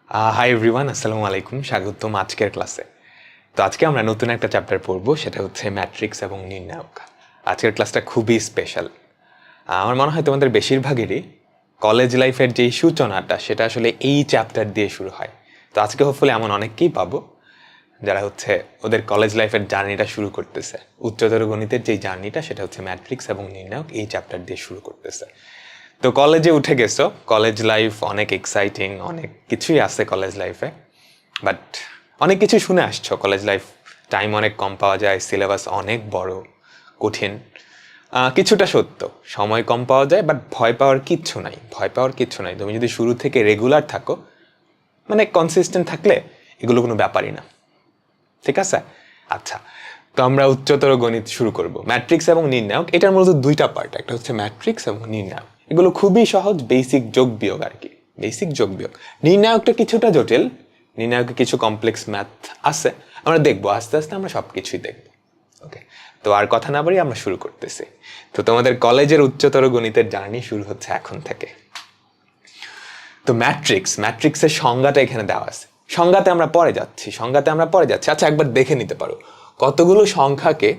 Hi everyone, আসসালামু আলাইকুম। স্বাগতম আজকের ক্লাসে। তো আজকে আমরা নতুন একটা চ্যাপ্টার পড়বো, সেটা হচ্ছে ম্যাট্রিক্স এবং নির্ণায়ক। আজকের ক্লাসটা খুবই স্পেশাল। আমার মনে হয় তোমাদের বেশিরভাগেরই কলেজ লাইফের যেই সূচনাটা সেটা আসলে এই চ্যাপ্টার দিয়ে শুরু হয়। তো আজকে হোপফুলি এমন অনেককেই পাবো যারা হচ্ছে ওদের কলেজ লাইফের জার্নিটা শুরু করতেছে। উচ্চতর গণিতের যেই জার্নিটা সেটা হচ্ছে ম্যাট্রিক্স এবং নির্ণায়ক এই চ্যাপ্টার দিয়ে শুরু করতেছে। তো কলেজে উঠে গেছো, কলেজ লাইফ অনেক এক্সাইটিং, অনেক কিছুই আছে কলেজ লাইফে। বাট অনেক কিছু শুনে আসছো, কলেজ লাইফ টাইম অনেক কম পাওয়া যায়, সিলেবাস অনেক বড়, কঠিন। কিছুটা সত্য, সময় কম পাওয়া যায়, বাট ভয় পাওয়ার কিচ্ছু নাই, ভয় পাওয়ার কিচ্ছু নাই। তুমি যদি শুরু থেকে রেগুলার থাকো, মানে কনসিস্টেন্ট থাকলে এগুলো কোনো ব্যাপারই না। ঠিক আছে? আচ্ছা, তো আমরা উচ্চতর গণিত শুরু করব। ম্যাট্রিক্স এবং নির্ণায়ক, এটার মূলত দুইটা পার্ট, একটা হচ্ছে ম্যাট্রিক্স এবং নির্ণায়ক। এগুলো খুবই সহজ, বেসিক যোগ বিয়োগ আর কি, বেসিক যোগ বিয়োগ। নির্ণায়কটা কিছুটা জটিল, নির্ণায়কে কিছু কমপ্লেক্স ম্যাথ আছে, আমরা দেখবো আস্তে আস্তে, আমরা সব কিছুই দেখবো। ওকে, তো আর কথা না বাড়িয়ে আমরা শুরু করতেছি। তো তোমাদের কলেজের উচ্চতর গণিতের জার্নি শুরু হচ্ছে এখন থেকে। তো ম্যাট্রিক্সের সংজ্ঞাটা এখানে দেওয়া আছে, সংজ্ঞাতে আমরা পরে যাচ্ছি। আচ্ছা, একবার দেখে নিতে পারো কতগুলো সংখ্যাকে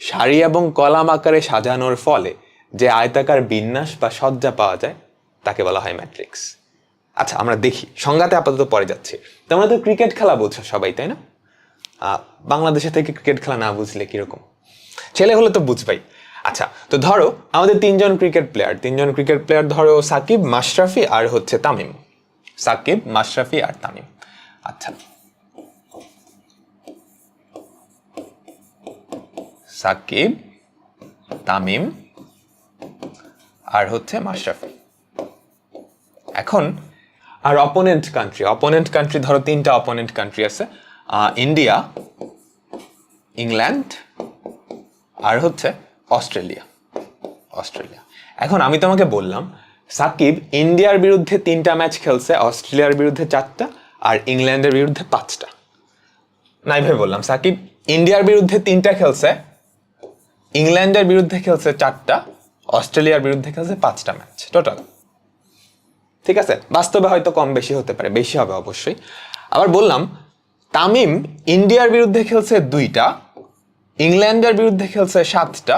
সারি এবং কলাম আকারে সাজানোর ফলে যে আয়তাকার বিন্যাস বা সজ্জা পাওয়া যায় তাকে বলা হয় ম্যাট্রিক্স। আচ্ছা, আমরা দেখি, সংজ্ঞাতে আপাতত পরে যাচ্ছি। তোমরা তো ক্রিকেট খেলা বোঝো সবাই, তাই না? বাংলাদেশে থেকে ক্রিকেট খেলা না বুঝলে কিরকম, ছেলে হলে তো বুঝবাই। আচ্ছা, তো ধরো আমাদের তিনজন ক্রিকেট প্লেয়ার ধরো সাকিব, মাশরাফি আর হচ্ছে তামিম। সাকিব, মাশরাফি আর তামিম। আচ্ছা, সাকিব, তামিম আর হচ্ছে মাশরাফি। এখন আর অপোনেন্ট কান্ট্রি ধরো তিনটা অপোনেন্ট কান্ট্রি আছে, ইন্ডিয়া, ইংল্যান্ড আর হচ্ছে অস্ট্রেলিয়া। এখন আমি তোমাকে বললাম সাকিব ইন্ডিয়ার বিরুদ্ধে 3টা ম্যাচ খেলছে, অস্ট্রেলিয়ার বিরুদ্ধে 4টা আর ইংল্যান্ডের বিরুদ্ধে 5টা। নাই ভাই, বললাম সাকিব ইন্ডিয়ার বিরুদ্ধে 3টা খেলছে, ইংল্যান্ডের বিরুদ্ধে খেলছে 4টা, অস্ট্রেলিয়ার বিরুদ্ধে খেলছে 5টা ম্যাচ টোটাল। ঠিক আছে, বাস্তবে হয়তো কম বেশি হতে পারে, বেশি হবে অবশ্যই। আবার বললাম তামিম ইন্ডিয়ার বিরুদ্ধে খেলছে 2টা, ইংল্যান্ডের বিরুদ্ধে খেলছে 7টা,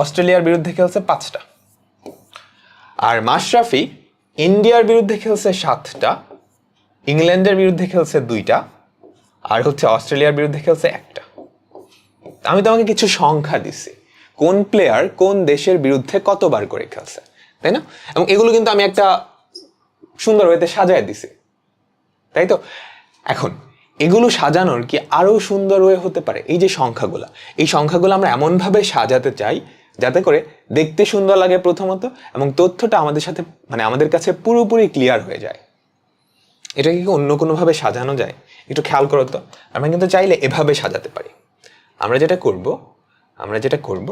অস্ট্রেলিয়ার বিরুদ্ধে খেলছে 5টা। আর মাশরাফি ইন্ডিয়ার বিরুদ্ধে খেলছে 7টা, ইংল্যান্ডের বিরুদ্ধে খেলছে 2টা আর হচ্ছে অস্ট্রেলিয়ার বিরুদ্ধে খেলছে 1টা। আমি তোমাকে কিছু সংখ্যা দিছি, কোন প্লেয়ার কোন দেশের বিরুদ্ধে কতবার করে খেলছে, তাই না? এবং এগুলো কিন্তু আমি একটা সুন্দর ওয়েতে সাজায় দিছি, তাই তো? এখন এগুলো সাজানোর কি আরো সুন্দর ওয়ে হতে পারে? এই সংখ্যাগুলো আমরা এমনভাবে সাজাতে চাই যাতে করে দেখতে সুন্দর লাগে প্রথমত, এবং তথ্যটা আমাদের সাথে মানে আমাদের কাছে পুরোপুরি ক্লিয়ার হয়ে যায়। এটাকে কি অন্য কোনোভাবে সাজানো যায়? একটু খেয়াল করো তো। আমরা কিন্তু চাইলে এভাবে সাজাতে পারি। আমরা যেটা করব,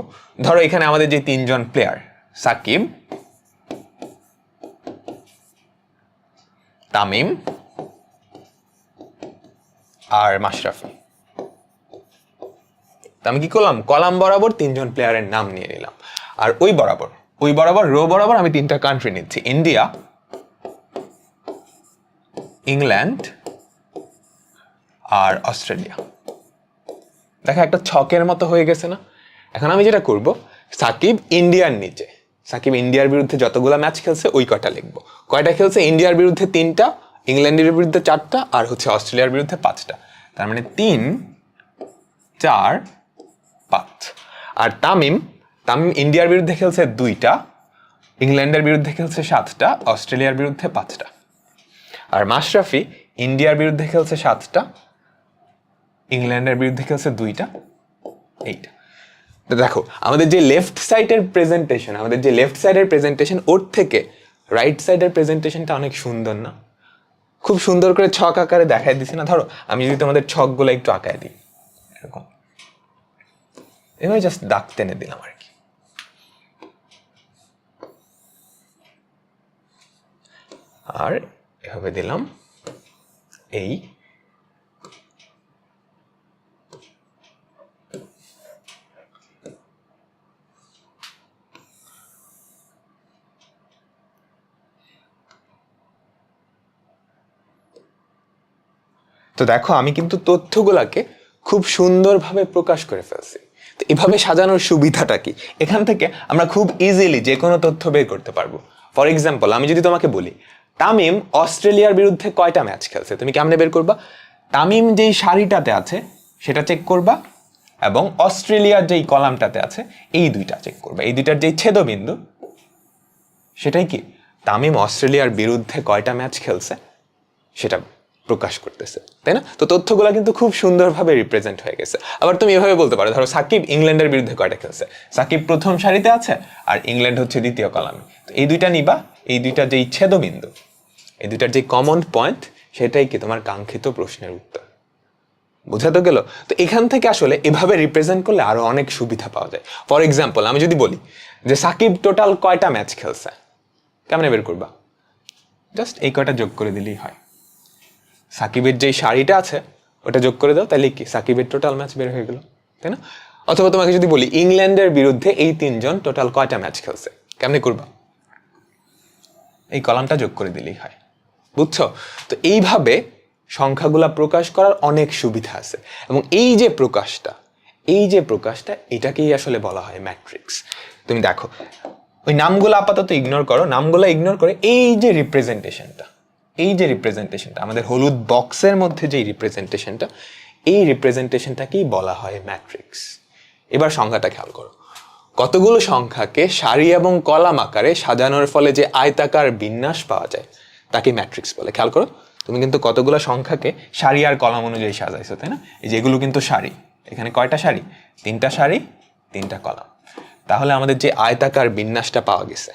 ধরো এখানে আমাদের যে 3জন প্লেয়ার, সাকিব, তামিম আর মাশরাফি। তো আমি কি করলাম, কলাম বরাবর 3জন প্লেয়ারের নাম নিয়ে নিলাম, আর ওই বরাবর রো বরাবর আমি 3টা কান্ট্রি নিচ্ছি, ইন্ডিয়া, ইংল্যান্ড আর অস্ট্রেলিয়া। দেখা একটা ছকের মতো হয়ে গেছে না? এখন আমি যেটা করব, সাকিব ইন্ডিয়ার বিরুদ্ধে যতগুলো ম্যাচ খেলছে ওই কটা লিখবো। কয়টা খেলছে? ইন্ডিয়ার বিরুদ্ধে 3টা, ইংল্যান্ডের বিরুদ্ধে 4টা আর হচ্ছে অস্ট্রেলিয়ার বিরুদ্ধে 5টা। তার মানে 3, 4, 5। আর তামিম ইন্ডিয়ার বিরুদ্ধে খেলছে 2টা, ইংল্যান্ডের বিরুদ্ধে খেলছে 7টা, অস্ট্রেলিয়ার বিরুদ্ধে 5টা। আর মাশরাফি ইন্ডিয়ার বিরুদ্ধে খেলছে 7টা, ইংল্যান্ডের বিরুদ্ধে খেলছে 2টা, 8। তো দেখো আমাদের যে লেফট সাইডের প্রেজেন্টেশন ওর থেকে রাইট সাইডের প্রেজেন্টেশনটা অনেক সুন্দর না? খুব সুন্দর করে ছক আকারে দেখায় দিছি না? ধরো আমি যদি তোমাদের ছকগুলো একটু আঁকায় দিই, এরকম এভাবে জাস্ট দাগ টেনে দিলাম আর কি। আর এভাবে দিলাম এই। তো দেখো আমি কিন্তু তথ্যগুলাকে খুব সুন্দরভাবে প্রকাশ করে ফেলছি। তো এভাবে সাজানোর সুবিধাটা কি, এখান থেকে আমরা খুব ইজিলি যে কোনো তথ্য বের করতে পারবো। ফর এক্সাম্পল আমি যদি তোমাকে বলি তামিম অস্ট্রেলিয়ার বিরুদ্ধে কয়টা ম্যাচ খেলছে, তুমি কেমনে বের করবা? তামিম যেই সারিটাতে আছে সেটা চেক করবা এবং অস্ট্রেলিয়ার যেই কলামটাতে আছে এই দুইটা চেক করবা। এই দুইটার যেই ছেদবিন্দু সেটাই কি তামিম অস্ট্রেলিয়ার বিরুদ্ধে কয়টা ম্যাচ খেলছে সেটা প্রকাশ করতেছে, তাই না? তো তথ্যগুলো কিন্তু খুব সুন্দরভাবে রিপ্রেজেন্ট হয়ে গেছে। আবার তুমি এভাবে বলতে পারো, ধরো সাকিব ইংল্যান্ডের বিরুদ্ধে কয়টা খেলছে, সাকিব প্রথম সারিতে আছে আর ইংল্যান্ড হচ্ছে দ্বিতীয় কলামে। তো এই দুইটা নিবা, এই দুইটা যেই ছেদবিন্দু, এই দুইটার যে কমন পয়েন্ট সেটাই কি তোমার কাঙ্ক্ষিত প্রশ্নের উত্তর। বোঝা তো গেল? তো এখান থেকে আসলে এভাবে রিপ্রেজেন্ট করলে আরো অনেক সুবিধা পাওয়া যায়। ফর এক্সাম্পল আমি যদি বলি যে সাকিব টোটাল কয়টা ম্যাচ খেলছে, কেমনে বের করবা? জাস্ট এই কয়টা যোগ করে দিলেই হয়। সাকিবের যেই সারিটা আছে ওটা যোগ করে দাও, তাহলে কি সাকিবের টোটাল ম্যাচ বের হয়ে গেল, তাই না? অথবা তোমাকে যদি বলি ইংল্যান্ডের বিরুদ্ধে এই তিনজন টোটাল কয়টা ম্যাচ খেলছে, কেমনে করবা? এই কলামটা যোগ করে দিলেই হয়। বুঝছো? তো এইভাবে সংখ্যাগুলা প্রকাশ করার অনেক সুবিধা আছে এবং এই যে প্রকাশটা এটাকেই আসলে বলা হয় ম্যাট্রিক্স। তুমি দেখো ওই নামগুলো আপাতত ইগনোর করো, নামগুলো ইগনোর করে এই যে রিপ্রেজেন্টেশনটা আমাদের হলুদ বক্সের মধ্যে যে রিপ্রেজেন্টেশনটা, এই রিপ্রেজেন্টেশনটাকেই বলা হয় ম্যাট্রিক্স। এবার সংখ্যাটা খেয়াল করো, কতগুলো সংখ্যাকে সারি এবং কলাম আকারে সাজানোর ফলে যে আয়তাকার বিন্যাস পাওয়া যায় তাকে ম্যাট্রিক্স বলে। খেয়াল করো তুমি কিন্তু কতগুলো সংখ্যাকে সারি আর কলাম অনুযায়ী সাজাইছো, তাই না? এই যেগুলো কিন্তু সারি, এখানে কয়টা সারি? 3টা সারি 3টা কলাম। তাহলে আমাদের যে আয়তাকার বিন্যাসটা পাওয়া গেছে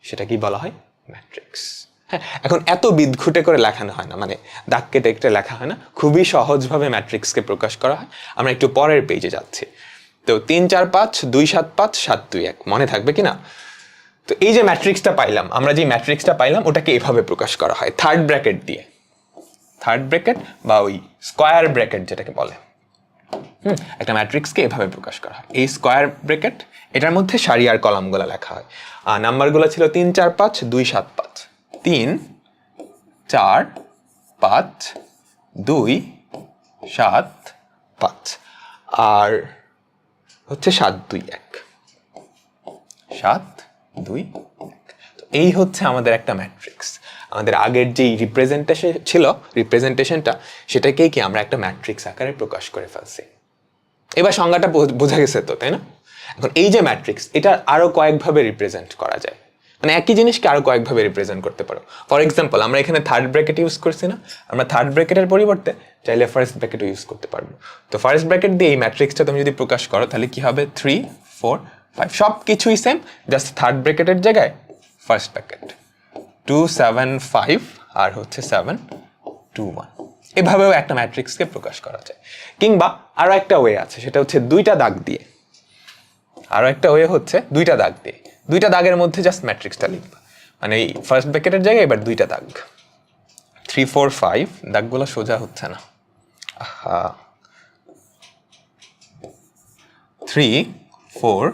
সেটা কি বলা হয়? ম্যাট্রিক্স। হ্যাঁ, এখন এত বিদঘুটে করে লেখানো হয় না, মানে দাগ কেটে একটা লেখা হয় না, খুবই সহজভাবে ম্যাট্রিক্সকে প্রকাশ করা হয়। আমরা একটু পরের পেজে যাচ্ছি। তো 3 4 5 2 7 5 7 2 1 মনে থাকবে কিনা? তো এই যে ম্যাট্রিক্সটা পাইলাম, আমরা যে ম্যাট্রিক্সটা পাইলাম ওটাকে এভাবে প্রকাশ করা হয় থার্ড ব্র্যাকেট দিয়ে, থার্ড ব্র্যাকেট বা ওই স্কোয়ার ব্র্যাকেট যেটাকে বলে। একটা ম্যাট্রিক্সকে এভাবে প্রকাশ করা হয়, এই স্কোয়ার ব্র্যাকেট, এটার মধ্যে সারি আর কলামগুলো লেখা হয়। আর নাম্বারগুলো ছিল 3 4 5 2 7 5, 3 4 5 2 7 5 আর হচ্ছে 7 2 1, 7 2 1। তো এই হচ্ছে আমাদের একটা ম্যাট্রিক্স। আমাদের আগের যেই রিপ্রেজেন্টেশনটা সেটাকেই কি আমরা একটা ম্যাট্রিক্স আকারে প্রকাশ করে ফেলছি। এবার সংজ্ঞাটা বোঝা গেছে তো, তাই না? এখন এই যে ম্যাট্রিক্স, এটা আরো কয়েকভাবে রিপ্রেজেন্ট করা যায়, মানে একই জিনিসকে আরো কয়েকভাবে রিপ্রেজেন্ট করতে পারো। ফর এক্সাম্পল আমরা এখানে থার্ড ব্র্যাকেট ইউজ করছি না, আমরা থার্ড ব্র্যাকেটের পরিবর্তে চাইলে ফার্স্ট ব্র্যাকেটও ইউজ করতে পারবো। তো ফার্স্ট ব্র্যাকেট দিয়ে এই ম্যাট্রিক্সটা তুমি যদি প্রকাশ করো তাহলে কি হবে? 3 4 5 সব কিছুই সেম, জাস্ট থার্ড ব্র্যাকেটের জায়গায় ফার্স্ট ব্র্যাকেট 2 7 5 আর হচ্ছে 7 2 1। এভাবেও একটা ম্যাট্রিক্সকে প্রকাশ করা যায়। কিংবা আরো একটা ওয়ে আছে, সেটা হচ্ছে দুইটা দাগ দিয়ে। দুইটা দাগের মধ্যে জাস্ট ম্যাট্রিক্সটা লিখবা, মানে এই ফার্স্ট ব্র্যাকেটের জায়গায় এবার দুইটা দাগ। 3 4 5 দাগগুলো সোজা হচ্ছে না, 3 4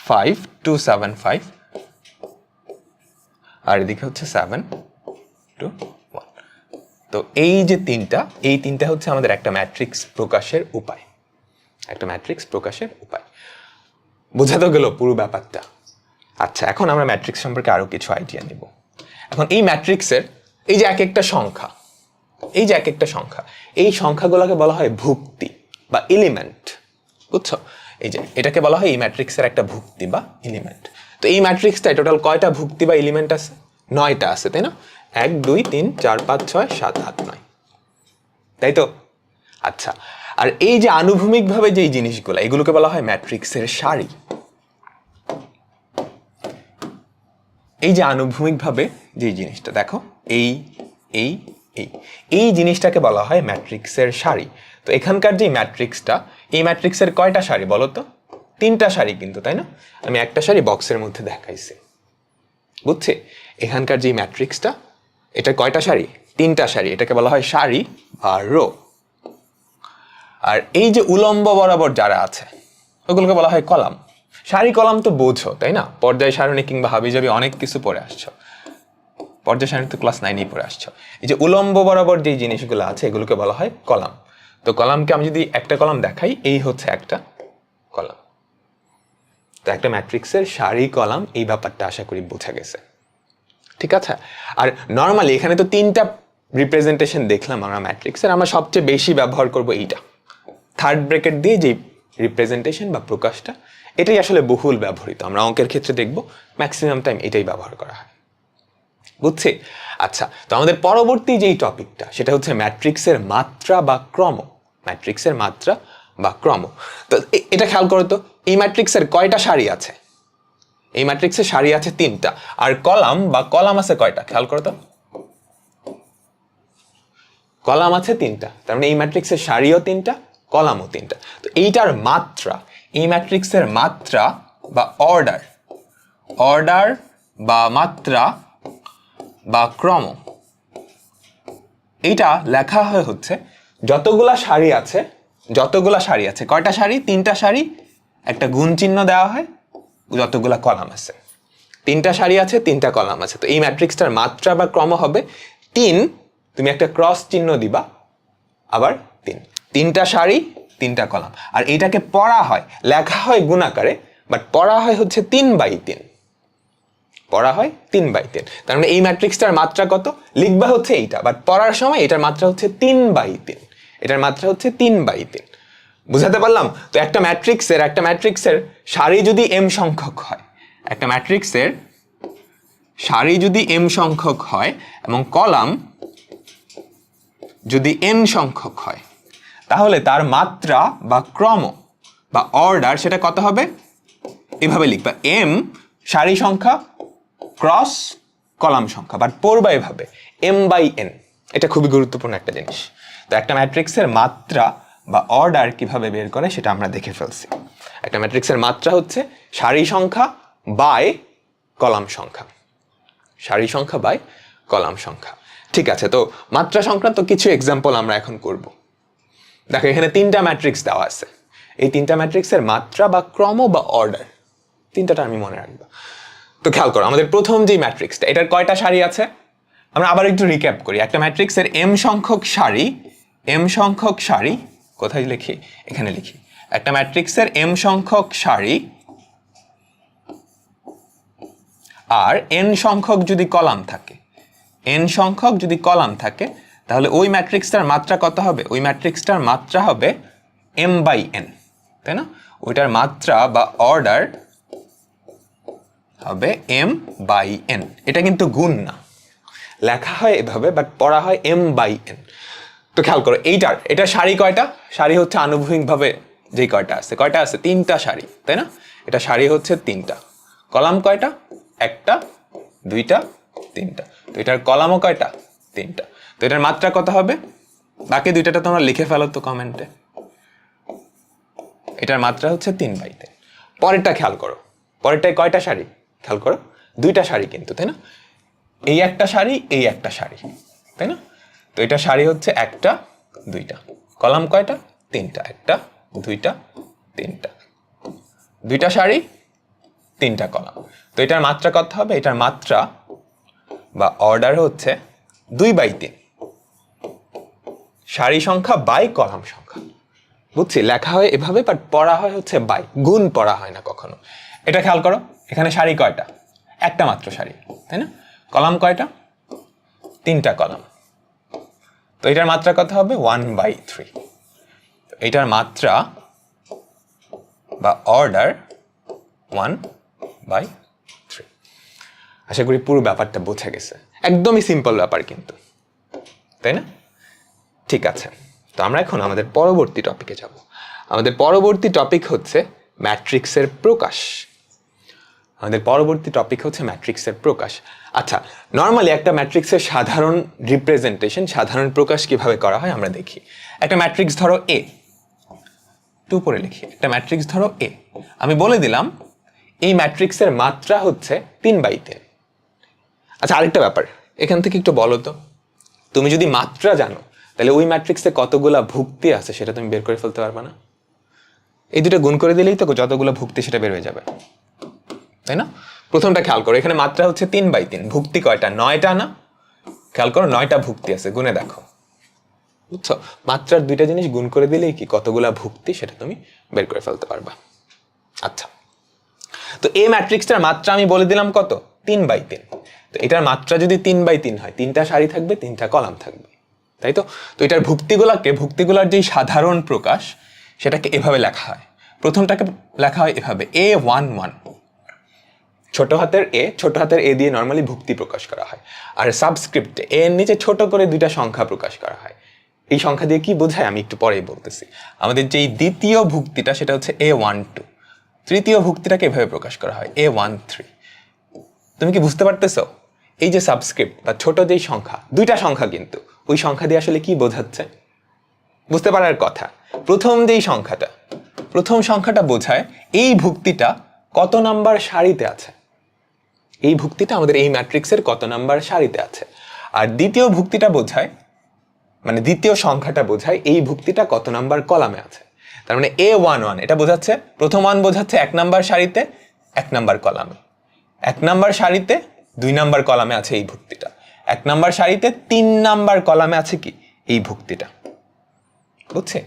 5 2 7 5 আর এদিকে হচ্ছে 7 2 1। তো এই যে তিনটা হচ্ছে আমাদের একটা ম্যাট্রিক্স প্রকাশের উপায়, বোঝা তো গেল পুরো ব্যাপারটা। আচ্ছা, এখন আমরা ম্যাট্রিক্স সম্পর্কে আরো কিছু আইডিয়া নিব। এখন এই ম্যাট্রিক্সের এই যে এক একটা সংখ্যা, এই সংখ্যাগুলোকে বলা হয় ভুক্তি বা এলিমেন্ট। বুঝছো? এই যে এটাকে বলা হয় এই ম্যাট্রিক্সের একটা ভুক্তি বা এলিমেন্ট। তো এই ম্যাট্রিক্সটায় টোটাল কয়টা ভুক্তি বা এলিমেন্ট আছে? 9টা আছে, তাই না? 1 2 3 4 5 6 7 8 9, তাই তো? আচ্ছা, আর এই যে আনুভূমিকভাবে যেই জিনিসগুলো, এগুলোকে বলা হয় ম্যাট্রিক্সের সারি। এই যে আনুভূমিকভাবে যেই জিনিসটা দেখো, এই জিনিসটাকে বলা হয় ম্যাট্রিক্সের সারি। তো এখানকার যে ম্যাট্রিক্সটা, এই ম্যাট্রিক্সের কয়টা সারি বলো তো? 3টা সারি কিন্তু, তাই না? আমি একটা সারি বক্সের মধ্যে দেখাইছি, বুঝছি? এখানকার যে ম্যাট্রিক্সটা, এটা কয়টা সারি? 3টা সারি, এটাকে বলা হয় সারি বা রো। আর এই যে উলম্ব বরাবর যারা আছে ওগুলোকে বলা হয় কলাম। সারি কলাম তো বোঝো, তাই না? পর্যায় সারণী কিংবা হাবিজাবি অনেক কিছু পড়ে আসছো। পর্যায় সারণী তো ক্লাস 9-এই পড়ে আসছো। এই যে উলম্ব বরাবর যে জিনিসগুলো আছে এগুলোকে বলা হয় কলাম। তো কলামকে আমি যদি একটা কলাম দেখাই, এই হচ্ছে একটা কলাম। তো একটা ম্যাট্রিক্সের সারি কলাম এই ব্যাপারটা আশা করি বোঝা গেছে, ঠিক আছে। আর নর্মালি এখানে তো 3টা রিপ্রেজেন্টেশন দেখলাম আমরা ম্যাট্রিক্সের, আমরা সবচেয়ে বেশি ব্যবহার করব এইটা, থার্ড ব্র্যাকেট দিয়ে যে রিপ্রেজেন্টেশন বা প্রকাশটা, এটাই আসলে বহুল ব্যবহৃত। আমরা অঙ্কের ক্ষেত্রে দেখব ম্যাক্সিমাম টাইম এটাই ব্যবহার করা হয়, বুঝছি? আচ্ছা, তো আমাদের পরবর্তী যেই টপিকটা সেটা হচ্ছে ম্যাট্রিক্সের মাত্রা বা ক্রম। ম্যাট্রিক্সের মাত্রা বা ক্রম। তো এটা খেয়াল করো তো, এই ম্যাট্রিক্সের কয়টা সারি আছে? এই ম্যাট্রিক্সের সারি আছে 3টা, আর কলাম বা কলাম আছে কয়টা? খেয়াল করো তো, কলাম আছে 3টা। তার মানে এই ম্যাট্রিক্সের সারিও 3টা, কলামও 3টা। তো এইটার মাত্রা, এই ম্যাট্রিক্সের মাত্রা বা অর্ডার, অর্ডার বা মাত্রা বা ক্রম, এইটা লেখা হয় হচ্ছে যতগুলা সারি আছে, যতগুলা সারি আছে, কয়টা সারি? 3টা সারি, একটা গুণ চিহ্ন দেওয়া হয়, যতগুলা কলাম আছে। 3টা সারি আছে, 3টা কলাম আছে। তো এই ম্যাট্রিক্সটার মাত্রা বা ক্রম হবে 3, তুমি একটা ক্রস চিহ্ন দিবা, আবার 3। 3টা সারি, 3টা কলাম। আর এটাকে পড়া হয়, লেখা হয় গুণাকারে, বাট পড়া হয় হচ্ছে 3/3, পড়া হয় 3/3। তার মানে এই ম্যাট্রিক্সটার মাত্রা কত? লিখবা হচ্ছে এইটা, বাট পড়ার সময় এটার মাত্রা হচ্ছে 3/3, এটার মাত্রা হচ্ছে 3/3। বুঝাতে পারলাম? তো একটা ম্যাট্রিক্সের সারি যদি m সংখ্যক হয়, একটা ম্যাট্রিক্সের সারি যদি m সংখ্যক হয় এবং কলাম যদি n সংখ্যক হয়, তাহলে তার মাত্রা বা ক্রম বা অর্ডার সেটা কত হবে? এভাবে লিখবা, m সারি সংখ্যা ক্রস কলাম সংখ্যা, বাট পড়বা এভাবে m/n। এটা খুবই গুরুত্বপূর্ণ একটা জিনিস। তো একটা ম্যাট্রিক্সের মাত্রা বা অর্ডার কিভাবে বের করে সেটা আমরা দেখে ফেলছি। একটা ম্যাট্রিক্সের মাত্রা হচ্ছে সারি সংখ্যা বাই কলাম সংখ্যা, সারি সংখ্যা বাই কলাম সংখ্যা, ঠিক আছে। তো মাত্রা সংক্রান্ত কিছু এক্সাম্পল আমরা এখন করব। দেখো এখানে 3টা ম্যাট্রিক্স দেওয়া আছে, এই 3টা ম্যাট্রিক্সের মাত্রা বা ক্রম বা অর্ডার 3টা আমি মনে রাখবো। তো খেয়াল করো, আমাদের প্রথম যে ম্যাট্রিক্সটা, এটার কয়টা সারি আছে? আমরা আবার একটু রিক্যাপ করি। একটা ম্যাট্রিক্সের m সংখ্যক সারি, m সংখ্যক সারি কোথায় লিখি? এখানে লিখি। একটা ম্যাট্রিক্সের m সংখ্যক সারি আর n সংখ্যক যদি কলাম থাকে, n সংখ্যক যদি কলাম থাকে, তাহলে ওই ম্যাট্রিক্সটার মাত্রা কত হবে? ওই ম্যাট্রিক্সটার মাত্রা হবে m/n, তাই না? ওইটার মাত্রা বা অর্ডার হবে m/n। এটা কিন্তু গুণ না, লেখা হয় এভাবে, বাট পড়া হয় m/n। তো খেয়াল করো, এটা সারি কয়টা? সারি হচ্ছে আনুভূমিকভাবে যে কয়টা আছে, কয়টা আছে? 3টা সারি, তাই না? এটা সারি হচ্ছে 3টা। কলাম কয়টা? 1টা, 2টা, 3টা। তো এটার কলামও কয়টা? 3টা। তো এটার মাত্রা কত হবে? বাকি 2টাটা তোমরা লিখে ফেলো তো কমেন্টে। এটার মাত্রা হচ্ছে 3/3। পরেরটা খেয়াল করো, পরেরটায় কয়টা সারি? খেয়াল করো, 2টা সারি কিন্তু, তাই না? এই একটা সারি, এই একটা সারি, তাই না? তো এটা সারি হচ্ছে 1টা, 2টা। কলাম কয়টা? 3টা, 1টা, 2টা, 3টা। 2টা সারি, 3টা কলাম। তো এটার মাত্রা কত হবে? এটার মাত্রা বা অর্ডার হচ্ছে 2/3, সারি সংখ্যা বাই কলাম সংখ্যা। বুঝছি? লেখা হয় এভাবে, বাট পড়া হয় হচ্ছে বাই, গুণ পড়া হয় না কখনো। এটা খেয়াল করো, এখানে সারি কয়টা? একটা মাত্র সারি, তাই না? কলাম কয়টা? 3টা কলাম। তো এটার মাত্রা কত হবে? 1/3। এটার মাত্রা বা অর্ডার 1/3। আশা করি পুরো ব্যাপারটা বোঝা গেছে। একদমই সিম্পল ব্যাপার কিন্তু, তাই না? ঠিক আছে, তো আমরা এখন আমাদের পরবর্তী টপিকে যাব। আমাদের পরবর্তী টপিক হচ্ছে ম্যাট্রিক্সের প্রকাশ। আমাদের পরবর্তী টপিক হচ্ছে ম্যাট্রিক্সের প্রকাশ। আচ্ছা, নর্মালি একটা ম্যাট্রিক্সের সাধারণ রিপ্রেজেন্টেশন, সাধারণ প্রকাশ কিভাবে করা হয় আমরা দেখি। একটা ম্যাট্রিক্স ধরো এ, একটু উপরে লিখি। একটা ম্যাট্রিক্স ধরো এ, আমি বলে দিলাম এই ম্যাট্রিক্সের মাত্রা হচ্ছে 3/3। আচ্ছা, আরেকটা ব্যাপার এখান থেকে একটু বলো তো, তুমি যদি মাত্রা জানো তাহলে ওই ম্যাট্রিক্সে কতগুলা ভুক্তি আছে সেটা তুমি বের করে ফেলতে পারবে না? এই দুটো গুণ করে দিলেই তো যতগুলো ভুক্তি সেটা বের হয়ে যাবে, তাই না? প্রথমটা খেয়াল করো, এখানে মাত্রা হচ্ছে 3/3, ভুক্তি কয়টা? 9টা না? খেয়াল করো 9টা ভুক্তি আছে, গুনে দেখো, বুঝছো? মাত্রার দুইটা জিনিস গুণ করে দিলেই কি কতগুলা ভুক্তি সেটা তুমি বের করে ফেলতে পারবা। আচ্ছা, তো এই ম্যাট্রিক্সটার মাত্রা আমি বলে দিলাম কত? 3/3। তো এটার মাত্রা যদি 3/3 হয়, 3টা সারি থাকবে, 3টা কলাম থাকবে, তাই তো? তো এটার ভুক্তিগুলার যে সাধারণ প্রকাশ সেটাকে এভাবে লেখা হয়। প্রথমটাকে লেখা হয় এভাবে, A11, ছোট হাতের এ দিয়ে নর্মালি ভুক্তি প্রকাশ করা হয়। আর সাবস্ক্রিপ্টে এ এর নিচে ছোট করে দুইটা সংখ্যা প্রকাশ করা হয়। এই সংখ্যা দিয়ে কি বোঝায় আমি একটু পরেই বলতেছি। আমাদের যেই দ্বিতীয় ভুক্তিটা সেটা হচ্ছে A12, তৃতীয় ভুক্তিটাকে এভাবে প্রকাশ করা হয় A13। তুমি কি বুঝতে পারতেছো? এই যে সাবস্ক্রিপ্ট বা ছোট যেই সংখ্যা, দুইটা সংখ্যা কিন্তু, ওই সংখ্যা দিয়ে আসলে কি বোঝাচ্ছে বুঝতে পারার কথা। প্রথম সংখ্যাটা বোঝায় এই ভুক্তিটা কত নাম্বার সারিতে আছে, এই ভুক্তিটা আমাদের এই ম্যাট্রিক্সের কত নাম্বার সারিতে আছে। আর দ্বিতীয় ভুক্তিটা বোঝায়, মানে দ্বিতীয় সংখ্যাটা বোঝায় এই ভুক্তিটা কত নাম্বার কলামে আছে। তার মানে A11 এটা বোঝাচ্ছে, প্রথম 1 বোঝাচ্ছে 1 নাম্বার সারিতে 1 নাম্বার কলামে, 1 নাম্বার সারিতে 2 নাম্বার কলামে আছে এই ভুক্তিটা, 1 নাম্বার সারিতে 3 নাম্বার কলামে আছে কি এই ভুক্তিটা। বুঝছে?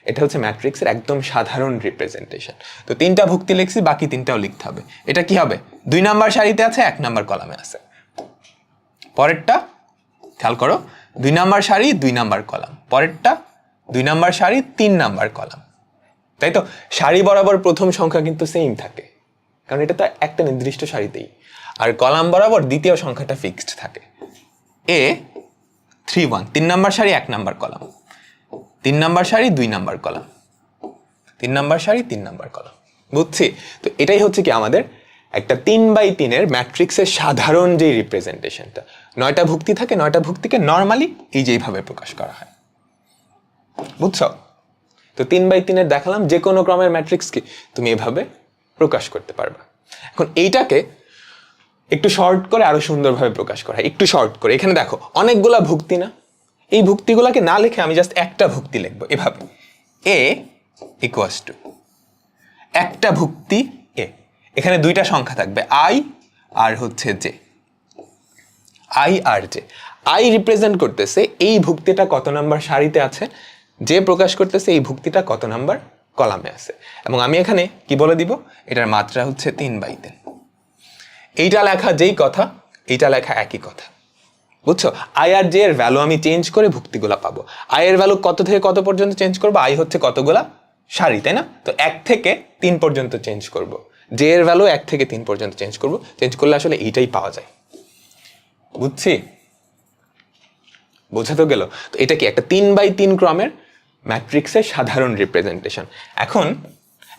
এটা হচ্ছে ম্যাট্রিক্সের একদম সাধারণ রিপ্রেজেন্টেশন। তো 3টা ভুক্তি লিখছি, বাকি 3টাও লিখতে হবে। এটা কি হবে? 2 নাম্বার সারিতে আছে, 1 নাম্বার কলামে আছে। পরেরটা খেয়াল করো, 2 নাম্বার সারি 2 নাম্বার কলাম, পরেরটা 2 নাম্বার সারি 3 নাম্বার কলাম, তাই তো? সারি বরাবর প্রথম সংখ্যা কিন্তু সেম থাকে, কারণ এটা তো একটা নির্দিষ্ট সারিতেই। আর কলাম বরাবর দ্বিতীয় সংখ্যাটা ফিক্সড থাকে। A31, 3 নাম্বার সারি 1 নাম্বার কলাম, 3 নাম্বার সারি 2 নাম্বার কলাম, 3 নাম্বার সারি 3 নাম্বার কলাম। বুঝছি? তো এটাই হচ্ছে কি আমাদের একটা 3/3 ম্যাট্রিক্সের সাধারণ যে রিপ্রেজেন্টেশনটা। 9টা ভুক্তি থাকে, 9টা ভুক্তিকে নর্মালি এই যেভাবে প্রকাশ করা হয়। বুঝছো? তো 3/3 দেখালাম, যে কোনো ক্রমের ম্যাট্রিক্সকে তুমি এভাবে প্রকাশ করতে পারবা। এখন এইটাকে একটু শর্ট করে আরো সুন্দরভাবে প্রকাশ করা হয়। একটু শর্ট করে এখানে দেখো অনেকগুলা ভুক্তি না, এই ভুক্তিগুলোকে না লিখে আমি জাস্ট একটা ভুক্তি লিখবো এভাবে, A = একটা ভুক্তি A। এখানে দুইটা সংখ্যা থাকবে, I আর হচ্ছে J, I আর J। I রিপ্রেজেন্ট করতেছে এই ভুক্তিটা কত নাম্বার সারিতে আছে, J প্রকাশ করতেছে এই ভুক্তিটা কত নাম্বার কলামে আছে। এবং আমি এখানে কি বলে দিব, এটার মাত্রা হচ্ছে 3/3। এইটা লেখা যেই কথা, এইটা লেখা একই কথা। বুঝছো? I আর J এর ভ্যালু আমি চেঞ্জ করে ভুক্তিগুলা পাবো। I এর ভ্যালু কত থেকে কত পর্যন্ত চেঞ্জ করবো? I হচ্ছে কতগুলা সারি, তাই না? তো 1 থেকে 3 পর্যন্ত চেঞ্জ করব। J এর ভ্যালু 1 থেকে 3 পর্যন্ত চেঞ্জ করব। চেঞ্জ করলে আসলে এইটাই পাওয়া যায়। বুঝছি? বোঝা তো গেল? তো এটা কি একটা 3/3 ক্রমের ম্যাট্রিক্সের সাধারণ রিপ্রেজেন্টেশন। এখন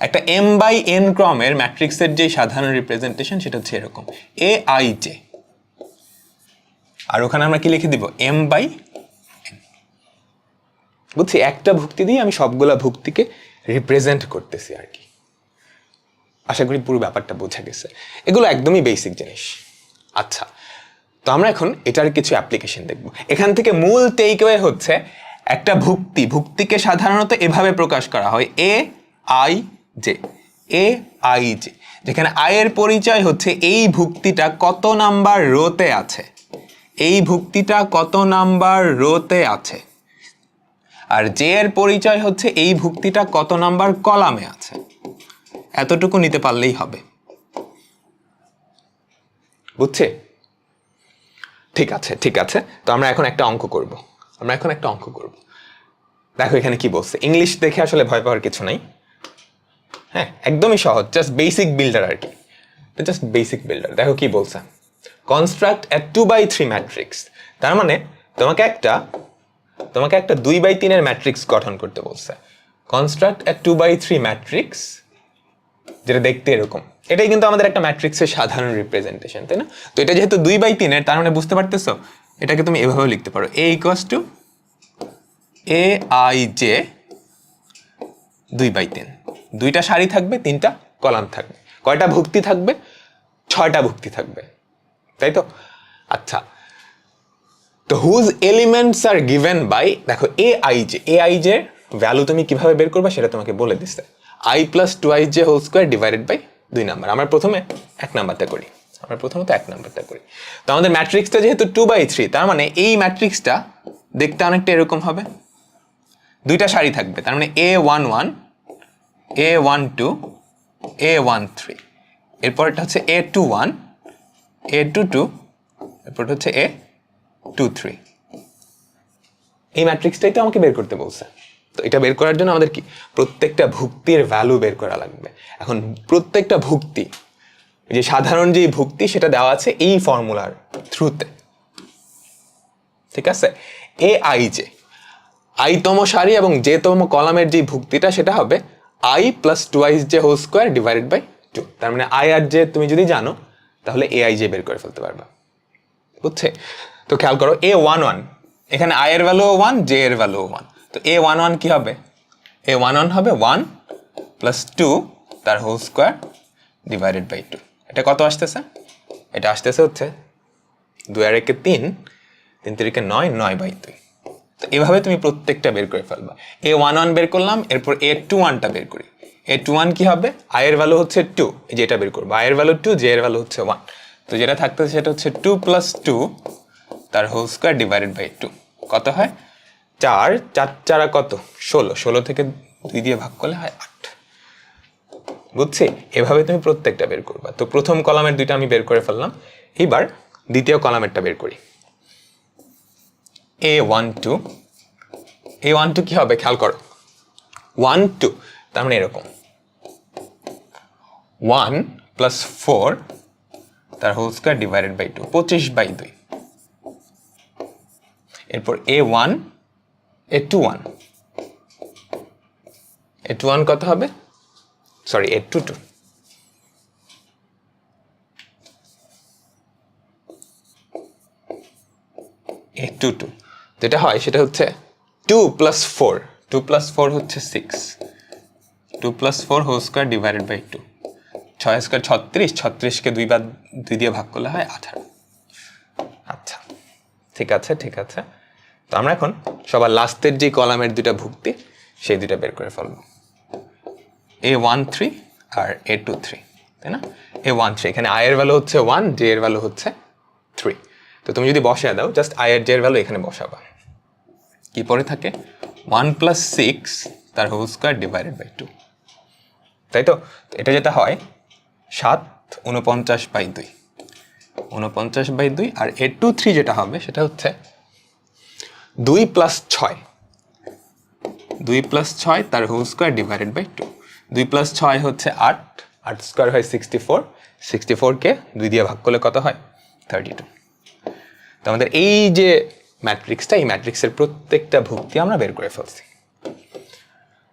একটা m/n ক্রমের ম্যাট্রিক্সের যে সাধারণ রিপ্রেজেন্টেশন সেটা হচ্ছে এরকম, Aij। আর ওখানে আমরা কি লিখে দিব? m/n। বুঝছি? একটা ভুক্তি দিয়ে আমি সবগুলা ভুক্তিকে রিপ্রেজেন্ট করতেছি আর কি। আশা করি পুরো ব্যাপারটা বোঝা গেছে। এগুলো একদমই বেসিক জিনিস। আচ্ছা, তো আমরা এখন এটার কিছু অ্যাপ্লিকেশন দেখব। এখান থেকে মূল টেকঅ্যাওয়ে হচ্ছে, একটা ভুক্তিকে সাধারণত এভাবে প্রকাশ করা হয়, Aij। Aij, যেখানে I এর পরিচয় হচ্ছে এই ভুক্তিটা কত নাম্বার রোতে আছে, এই ভুক্তিটা কত নাম্বার রোতে আছে। আর J এর পরিচয় হচ্ছে এই ভুক্তিটা কত নাম্বার কলামে আছে। এতটুকু নিতে পারলেই হবে। বুঝছে? ঠিক আছে। তো আমরা এখন একটা অঙ্ক করব। দেখো এখানে কি বলছে। ইংলিশ দেখে আসলে ভয় পাওয়ার কিছু নাই। হ্যাঁ, একদমই সহজ, জাস্ট বেসিক বিল্ডার আর কি। Just basic builder. দেখো কি বলছে, কনস্ট্রাক্ট এ 2/3 ম্যাট্রিক্স। তার মানে তোমাকে একটা 2/3 এর ম্যাট্রিক্স গঠন করতে বলছে। কনস্ট্রাক্ট এ 2/3 ম্যাট্রিক্স, যেটা দেখতে এরকম। এটাই কিন্তু আমাদের একটা ম্যাট্রিক্সের সাধারণ রিপ্রেজেন্টেশন, তাই না? তো এটা যেহেতু 2/3 এর, তার মানে বুঝতে পারতেছো এটাকে তুমি এভাবেও লিখতে পারো, A = Aij 2/3। দুইটা সারি থাকবে, 3টা কলাম থাকবে। কয়টা ভুক্তি থাকবে? 6টা ভুক্তি থাকবে, তাই তো? আচ্ছা, তো whose elements are given by, দেখো Aij এর ভ্যালু তুমি কিভাবে বের করবে সেটা তোমাকে বলে দিচ্ছে। I + 2ij² / 2 number. আমরা প্রথমে 1 নাম্বারটা করি। আমরা প্রথমত 1 নাম্বারটা করি। তো আমাদের ম্যাট্রিক্সটা যেহেতু 2/3, তার মানে এই ম্যাট্রিক্সটা দেখতে অনেকটা এরকম হবে, দুইটা সারি থাকবে, তার মানে A11 A12 A13, এরপরটা হচ্ছে A21 A22, এরপরটা হচ্ছে A23। এই ম্যাট্রিক্সটাই তো আমাকে বের করতে বলছে। তো এটা বের করার জন্য আমাদের কি প্রত্যেকটা ভুক্তির ভ্যালু বের করা লাগবে। এখন প্রত্যেকটা ভুক্তি, যে সাধারণ যে ভুক্তি সেটা দেওয়া আছে এই ফর্মুলার থ্রুতে, ঠিক আছে। AIJ আইতম সারি এবং জেতম কলামের যে ভুক্তিটা সেটা হবে I + 2IJ whole square divided by 2। তার মানে I আর J তুমি যদি জানো তাহলে AIJ বের করে ফেলতে পারবা, বুঝছে? তো খেয়াল করো A11, এখানে I এর ভ্যালু 1, J এর ভ্যালু 1, তো A11 কি হবে? A11 হবে 1 + 2 তার হোল স্কোয়ার ডিভাইডেড বাই 2। এটা কত আসতেছে? এটা আসতেছে হচ্ছে 2 আর 1 3, 3 3 9, 9/2। তো এভাবে তুমি প্রত্যেকটা বের করে ফেলবা। A11 বের করলাম, এরপর A21টা বের করি। A21 কি হবে? I এর ভ্যালু হচ্ছে 2, এই যে এটা বের করবো, I এর ভ্যালু 2, J এর ভ্যালু হচ্ছে 1। তো যেটা থাকতেছে সেটা হচ্ছে 2 + 2 তার হোল স্কোয়ার ডিভাইডেড বাই 2। কত হয়? 4 4 4 কত? 16, 16 থেকে 2 দিয়ে ভাগ করলে হয় 8, বুঝছি? এভাবে তুমি প্রত্যেকটা বের করবা। তো প্রথম কলামের দুইটা আমি বের করে ফেললাম, এবার দ্বিতীয় কলামেরটা বের করি। A12 কি হবে? খেয়াল করো 1 2, তার মানে এরকম 1 + 4 তার হোল স্কোয়ার ডিভাইডেড বাই 2, 25/2। এরপর A21 কত হবে? সরি A22 যেটা হয় সেটা হচ্ছে 2 + 4, 2 + 4 হচ্ছে 6, 2 + 4 whole square divided by 2, 6 square 36, 36কে 2 দিয়ে ভাগ করলে হয় 18। আচ্ছা, ঠিক আছে ঠিক আছে। তো আমরা এখন সবার লাস্টের যে কলামের দুইটা ভুক্তি সেই দুইটা বের করে ফেলবো, A13 আর A23, তাই না? A13, এখানে I এর ভ্যালু হচ্ছে 1, J এর ভ্যালু হচ্ছে 3। তো তুমি যদি বসিয়ে দাও, জাস্ট I আর J এর ভ্যালু এখানে বসাবা। কি পরে থাকে? 1 + 6 তার হোল স্কোয়ার ডিভাইডেড বাই 2, তাই তো? এটা যেটা হয় 7 49/2, 49/2। আর A23 যেটা হবে সেটা হচ্ছে 2 + 6, 2 + 6 তার হোল স্কোয়ার ডিভাইডেড বাই 2। 2 + 6 হচ্ছে 8, 8 স্কোয়ার হয় 64, 64কে 2 দিয়ে ভাগ করলে কত হয়? 32। তো আমাদের এই যে ম্যাট্রিক্সটা, এই ম্যাট্রিক্সের প্রত্যেকটা ভুক্তি আমরা বের করে ফেলছি,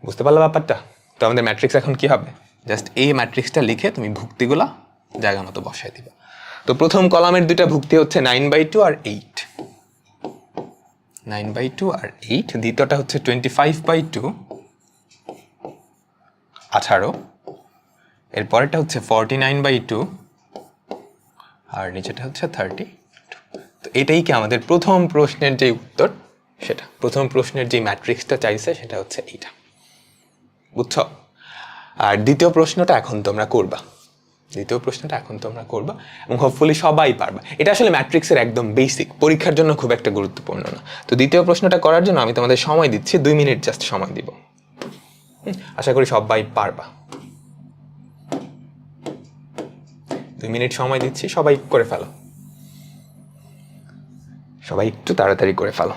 বুঝতে পারলে ব্যাপারটা? তো আমাদের ম্যাট্রিক্স এখন কি হবে? জাস্ট এই ম্যাট্রিক্সটা লিখে তুমি ভুক্তিগুলা জায়গা মতো বসাই দিবা। তো প্রথম কলামের দুইটা ভুক্তি হচ্ছে 9/2 আর 8, 9/2 আর 8। দ্বিতীয়টা হচ্ছে 25/2 18, এরপরেরটা হচ্ছে 49/2 আর নিচেটা হচ্ছে 30। তো এটাই কি আমাদের প্রথম প্রশ্নের যে উত্তর, সেটা প্রথম প্রশ্নের যে ম্যাট্রিক্সটা চাইছে সেটা হচ্ছে এইটা, বুঝছো? আর দ্বিতীয় প্রশ্নটা এখন তোমরা করবা, দ্বিতীয় প্রশ্নটা এখন তোমরা করবা এবং হোপফুলি সবাই পারবা। এটা আসলে ম্যাট্রিক্সের একদম বেসিক, পরীক্ষার জন্য খুব একটা গুরুত্বপূর্ণ না। তো দ্বিতীয় প্রশ্নটা করার জন্য আমি তোমাদের সময় দিচ্ছি, 2 মিনিট জাস্ট সময় দিব। আশা করি সবাই পারবা। 2 মিনিট সময় দিচ্ছি, সবাই করে ফেলো, সবাই একটু তাড়াতাড়ি করে ফেলো।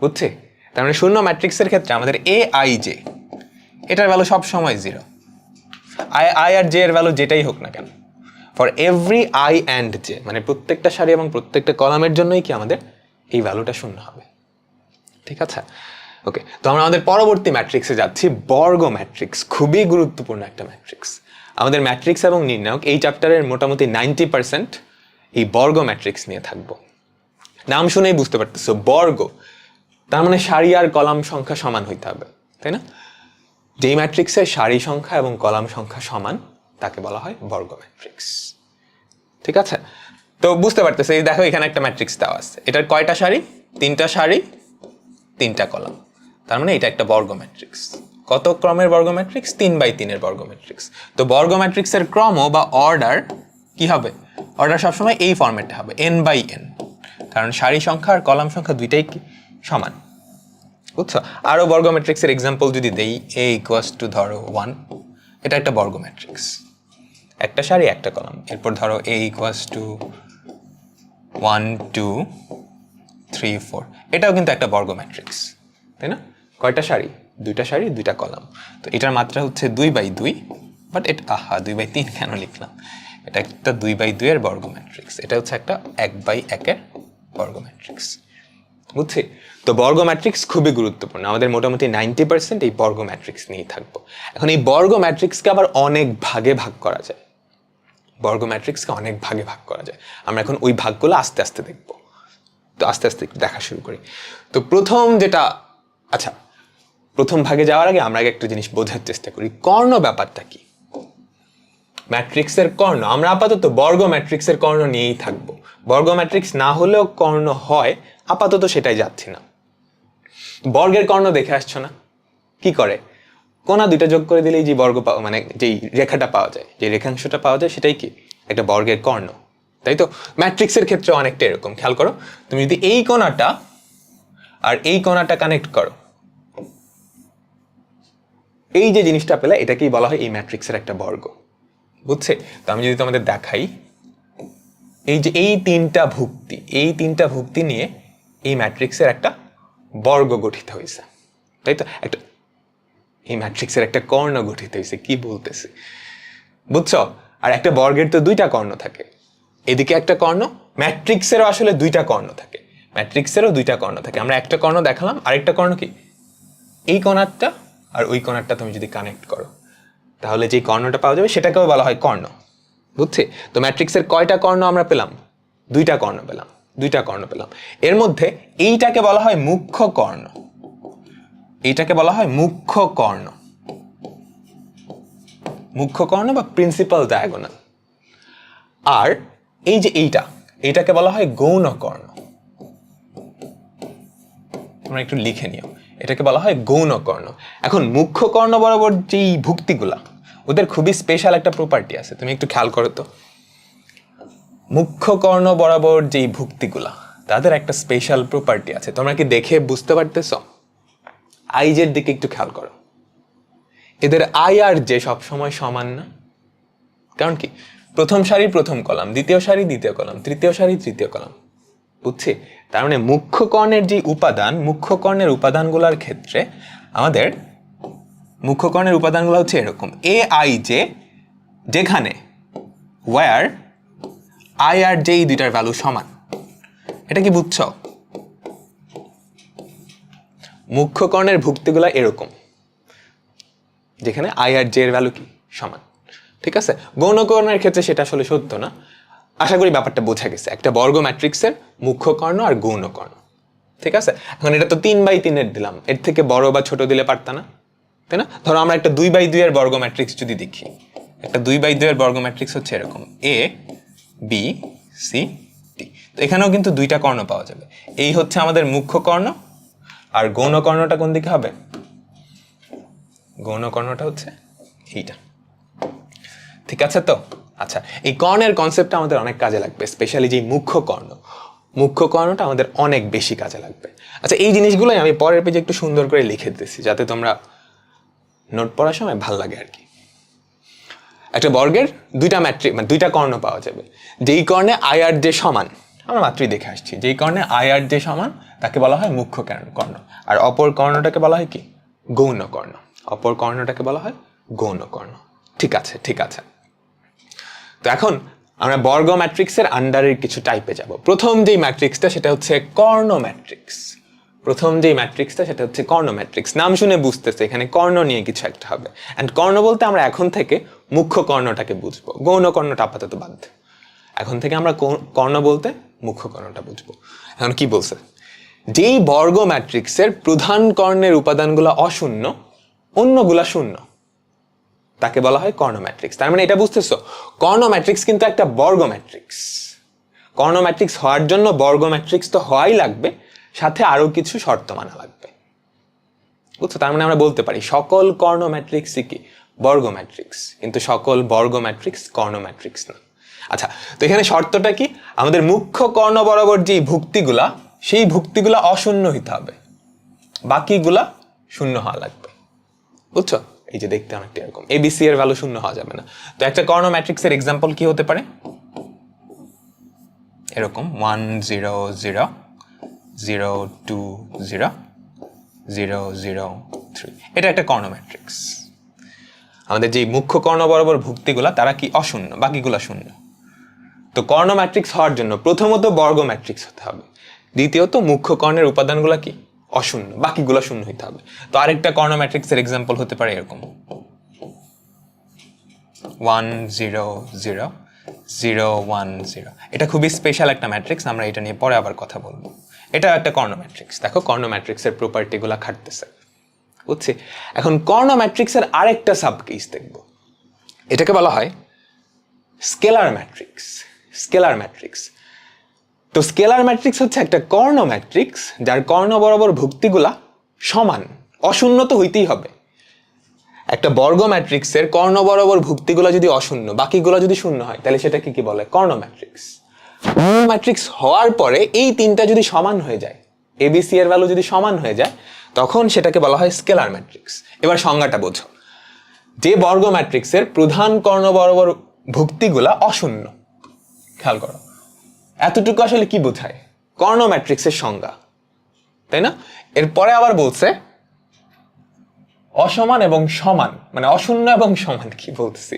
বুঝছি? তার মানে শূন্য ম্যাট্রিক্সের ক্ষেত্রে আমাদের AIJ এটার ভ্যালু সব সময় 0। I আর J এর ভ্যালু যেটাই হোক না কেন, for every I and J, মানে প্রত্যেকটা সারি এবং প্রত্যেকটা কলামের জন্যই কি আমাদের এই ভ্যালুটা শূন্য হবে। ঠিক আছে, ওকে। তো আমরা আমাদের পরবর্তী ম্যাট্রিক্সে যাচ্ছি, বর্গ ম্যাট্রিক্স। খুবই গুরুত্বপূর্ণ একটা ম্যাট্রিক্স। আমাদের ম্যাট্রিক্স এবং নির্ণায়ক এই চ্যাপ্টারের মোটামুটি 90% এই বর্গ ম্যাট্রিক্স নিয়ে থাকবো। নাম শুনেই বুঝতে পারতেছো, বর্গ তার মানে সারি আর কলাম সংখ্যা সমান হইতে হবে, তাই না? যেই ম্যাট্রিক্সের সারি সংখ্যা এবং কলাম সংখ্যা সমান তাকে বলা হয় বর্গ ম্যাট্রিক্স। ঠিক আছে, তো বুঝতে পারতেছে, এই দেখো এখানে একটা ম্যাট্রিক্স দেওয়া আছে, এটার কয়টা সারি? 3টা সারি 3টা কলাম, তার মানে এটা একটা বর্গ ম্যাট্রিক্স। কত ক্রমের বর্গ ম্যাট্রিক্স? 3x3 এর বর্গ ম্যাট্রিক্স। তো বর্গ ম্যাট্রিক্সের ক্রম বা অর্ডার কি হবে? অর্ডার সবসময় এই ফরম্যাটে হবে, n/n, কারণ সারি সংখ্যা আর কলাম সংখ্যা দুইটাই কি সমান। বুঝছো? আরও বর্গ ম্যাট্রিক্সের এক্সাম্পল যদি দেই, a = ধরো 1, এটা একটা বর্গ ম্যাট্রিক্স, একটা সারি একটা কলাম। এরপর ধরো a = 1 2 3 4, এটাও কিন্তু একটা বর্গ ম্যাট্রিক্স, তাই না? কয়টা সারি? 2টা সারি 2টা কলাম। তো এটার মাত্রা হচ্ছে 2/2, বাট এটা 2/3 কেন লিখলাম? এটা একটা 2/2 এর বর্গ ম্যাট্রিক্স, এটা হচ্ছে একটা 1/1 এর বর্গ ম্যাট্রিক্স। বুঝছি? তো বর্গ ম্যাট্রিক্স খুবই গুরুত্বপূর্ণ, আমাদের মোটামুটি 90% এই বর্গ ম্যাট্রিক্স নিয়ে থাকবো। এখন এই বর্গ ম্যাট্রিক্সকে আবার অনেক ভাগে ভাগ করা যায়, বর্গ ম্যাট্রিক্সকে অনেক ভাগে ভাগ করা যায়। আমরা এখন ওই ভাগগুলো আস্তে আস্তে দেখবো। তো আস্তে আস্তে দেখা শুরু করি। তো প্রথম যেটা, আচ্ছা প্রথম ভাগে যাওয়ার আগে আমরা একটা জিনিস বোঝার চেষ্টা করি, কর্ণ ব্যাপারটা কি? ম্যাট্রিক্সের কর্ণ, আমরা আপাতত বর্গ ম্যাট্রিক্সের কর্ণ নিয়েই থাকবো। বর্গ ম্যাট্রিক্স না হলেও কর্ণ হয়, আপাতত সেটাই যাচ্ছি না। বর্গের কর্ণ দেখে আসছো না? কি করে? কোনা দুইটা যোগ করে দিলেই যে বর্গ মানে যেই রেখাটা পাওয়া যায়, যে রেখাংশটা পাওয়া যায়, সেটাই কি একটা বর্গের কর্ণ, তাই তো? ম্যাট্রিক্সের ক্ষেত্রে অনেকটা এরকম। খেয়াল করো, তুমি যদি এই কোণাটা আর এই কোণাটা কানেক্ট করো, এই যে জিনিসটা পেলে, এটাকেই বলা হয় এই ম্যাট্রিক্সের একটা বর্গ। বুঝছে? তো আমি যদি তোমাদের দেখাই, এই যে এই 3টা ভুক্তি, এই 3টা ভুক্তি নিয়ে এই ম্যাট্রিক্সের একটা বর্গ গঠিত হয়েছে, তাই তো? একটা এই ম্যাট্রিক্সের একটা কর্ণ গঠিত হয়েছে। কি বলতেছে বুঝছো? আর একটা বর্গের তো 2টা কর্ণ থাকে, এদিকে একটা কর্ণ, ম্যাট্রিক্সেরও আসলে 2টা কর্ণ থাকে, ম্যাট্রিক্সেরও 2টা কর্ণ থাকে। আমরা একটা কর্ণ দেখালাম, আরেকটা কর্ণ কি এই কোণারটা, আর ওই কোণারটা তুমি যদি কানেক্ট করো, তাহলে যে কর্ণটা পাওয়া যাবে সেটাকেও বলা হয় কর্ণ। বুঝছি? তো ম্যাট্রিক্সের কয়টা কর্ণ আমরা পেলাম? 2টা কর্ণ পেলাম, 2টা কর্ণ পেলাম। এর মধ্যে এইটাকে বলা হয় মুখ্য কর্ণ, এইটাকে বলা হয় মুখ্য কর্ণ, মুখ্য কর্ণ বা প্রিন্সিপাল ডায়াগোনাল। আর এই যে এইটাকে বলা হয় গৌণ কর্ণ। তোমরা একটু লিখে নিও, এটাকে বলা হয় গৌণ কর্ণ। এখন মুখ্য কর্ণ বরাবর যেই ভুক্তিগুলা, ওদের খুবই স্পেশাল একটা প্রপার্টি আছে, তুমি একটু খেয়াল করো তো। মুখ্য কর্ণ বরাবর যেই ভুক্তিগুলা, তাদের একটা স্পেশাল প্রপার্টি আছে। তোমরা কি দেখে বুঝতে পারতেছ? আইজের দিকে একটু খেয়াল করো, এদের আই আর জে সবসময় সমান না। কারণ কি? প্রথম সারি প্রথম কলাম, দ্বিতীয় সারি দ্বিতীয় কলাম, তৃতীয় সারি তৃতীয় কলাম। বুঝছি? তার মানে মুখ্য কর্ণের যে উপাদান, মুখ্য কর্ণের উপাদানগুলোর ক্ষেত্রে আমাদের মুখ্য কর্ণের উপাদানগুলো হচ্ছে এরকম, AIJ, যেখানে ওয়্যার আই আর জে এই দুইটার ভ্যালু সমান। এটা কি বুঝছো? মুখ্য কর্ণের ভুক্তিগুলা এরকম, যেখানে আই আর জে এর ভ্যালু কি সমান। ঠিক আছে? গৌণকর্ণের ক্ষেত্রে সেটা আসলে সত্য না। আশা করি ব্যাপারটা বোঝা গেছে, একটা বর্গ ম্যাট্রিক্সের মুখ্য কর্ণ আর গৌণ কর্ণ। ঠিক আছে? এখন এটা তো 3/3 এর দিলাম, এর থেকে বড় বা ছোট দিলে পারতা না, তাই না? ধরো আমরা একটা 2/2 এর বর্গ ম্যাট্রিক্স যদি দেখি, একটা 2/2 এর বর্গ ম্যাট্রিক্স হচ্ছে এরকম, A B C D। তো এখানেও কিন্তু 2টা কর্ণ পাওয়া যাবে। এই হচ্ছে আমাদের মুখ্য কর্ণ, আর গৌণ কর্ণটা কোন দিকে হবে? গৌণ কর্ণটা হচ্ছে এইটা। ঠিক আছে তো? আচ্ছা, এই কর্ণের কনসেপ্টটা আমাদের অনেক কাজে লাগবে, স্পেশালি যে মুখ্য কর্ণ, মুখ্য কর্ণটা আমাদের অনেক বেশি কাজে লাগবে। আচ্ছা, এই জিনিসগুলোই আমি পরের পেজে একটু সুন্দর করে লিখে দিতেছি, যাতে তোমরা নোট পড়ার সময় ভাল লাগে আর কি। একটা বর্গের 2টা ম্যাট্রিক্স, মানে 2টা কর্ণ পাওয়া যাবে, যেই কর্ণে আই আর জে সমান, আমরা মাত্রই দেখে আসছি, যেই কর্ণে আই আর জে সমান তাকে বলা হয় মুখ্য কর্ণ, আর অপর কর্ণটাকে বলা হয় কি, গৌণ কর্ণ। অপর কর্ণটাকে বলা হয় গৌণ কর্ণ। ঠিক আছে, ঠিক আছে। তো এখন আমরা বর্গ ম্যাট্রিক্সের আন্ডারের কিছু টাইপে যাব। প্রথম যেই ম্যাট্রিক্সটা সেটা হচ্ছে কর্ণ ম্যাট্রিক্স। প্রথম যেই ম্যাট্রিক্সটা সেটা হচ্ছে কর্ণ ম্যাট্রিক্স। নাম শুনে বুঝতেছে এখানে কর্ণ নিয়ে কিছু একটা হবে। অ্যান্ড কর্ণ বলতে আমরা এখন থেকে মুখ্য কর্ণটাকে বুঝবো, গৌণ কর্ণটা আপাতত বাদ। এখন থেকে আমরা কর্ণ বলতে মুখ্য কর্ণটা বুঝবো। এখন কি বলছে, যেই বর্গ ম্যাট্রিক্সের প্রধান কর্ণের উপাদানগুলো অশূন্য, অন্যগুলা শূন্য, তাকে বলা হয় কর্ণ ম্যাট্রিক্স। তার মানে এটা বুঝতেছো, কর্ণ ম্যাট্রিক্স কিন্তু একটা বর্গ ম্যাট্রিক্স। কর্ণ ম্যাট্রিক্স হওয়ার জন্য বর্গ ম্যাট্রিক্স তো হওয়াই লাগবে, সাথে আরো কিছু শর্ত মানা লাগবে, বুঝছো? তার মানে আমরা বলতে পারি সকল কর্ণ ম্যাট্রিক্সই কি বর্গ ম্যাট্রিক্স, কিন্তু সকল বর্গ ম্যাট্রিক্স কর্ণ ম্যাট্রিক্স না। আচ্ছা, তো এখানে শর্তটা কি, আমাদের মুখ্য কর্ণ বরাবর যে ভুক্তিগুলা, সেই ভুক্তিগুলা অশূন্য হইতে হবে, বাকিগুলা শূন্য হওয়া লাগবে, বুঝছো? এই যে দেখতে অনেকটা এরকম, এবিসি এর ভ্যালু শূন্য হওয়া যাবে না। তো একটা কর্ণ ম্যাট্রিক্সের এক্সাম্পল কি হতে পারে, এরকম 1 0 0 0 2 0 0 0 3, এটা একটা কর্ণ ম্যাট্রিক্স। আমাদের যে মুখ্য কর্ণ বরাবর ভুক্তিগুলা তারা কি অশূন্য, বাকিগুলা শূন্য। তো কর্ণ ম্যাট্রিক্স হওয়ার জন্য প্রথমত বর্গ ম্যাট্রিক্স হতে হবে, দ্বিতীয়ত মুখ্য কর্ণের উপাদানগুলা কি অশূন্য, বাকিগুলা শূন্য হইতে হবে। তো আরেকটা কর্ণ ম্যাট্রিক্সের এক্সাম্পল হতে পারে এরকম 1 0 0 0 1 0। এটা খুবই স্পেশাল একটা ম্যাট্রিক্স, আমরা এটা নিয়ে পরে আবার কথা বলবো। এটা একটা কর্ণ ম্যাট্রিক্স। দেখো কর্ণ ম্যাট্রিক্সের প্রপার্টিগুলা খাটতেছে, বুঝছি? এখন কর্ণ ম্যাট্রিক্সের আরেকটা সাব কেস দেখব, এটাকে বলা হয় স্কেলার ম্যাট্রিক্স। স্কেলার ম্যাট্রিক্স, তো স্কেলার ম্যাট্রিক্স হচ্ছে একটা কর্ণ ম্যাট্রিক্স যার কর্ণ বরাবর ভুক্তিগুলা সমান, অশূন্য তো হইতেই হবে। একটা বর্গ ম্যাট্রিক্সের কর্ণ বরাবর ভুক্তিগুলো যদি অশূন্য, বাকিগুলো যদি শূন্য হয়, তাহলে সেটাকে কি বলে, কর্ণ ম্যাট্রিক্স। ম্যাট্রিক্স হওয়ার পরে এই তিনটা যদি সমান হয়ে যায়, এবিসি এর ভ্যালু যদি সমান হয়ে যায়, তখন সেটাকে বলা হয় স্কেলার ম্যাট্রিক্স। এবার সংজ্ঞাটা বোঝো, যে বর্গ ম্যাট্রিক্সের প্রধান কর্ণ বরাবর ভুক্তিগুলা অশূন্য, খেয়াল করো এতটুকু আসলে কি বোঝায়, কর্ণ ম্যাট্রিক্সের সংজ্ঞা, তাই না? এরপরে আবার বলছে অসমান এবং সমান, মানে অশূন্য এবং সমান, কি বলতেছি,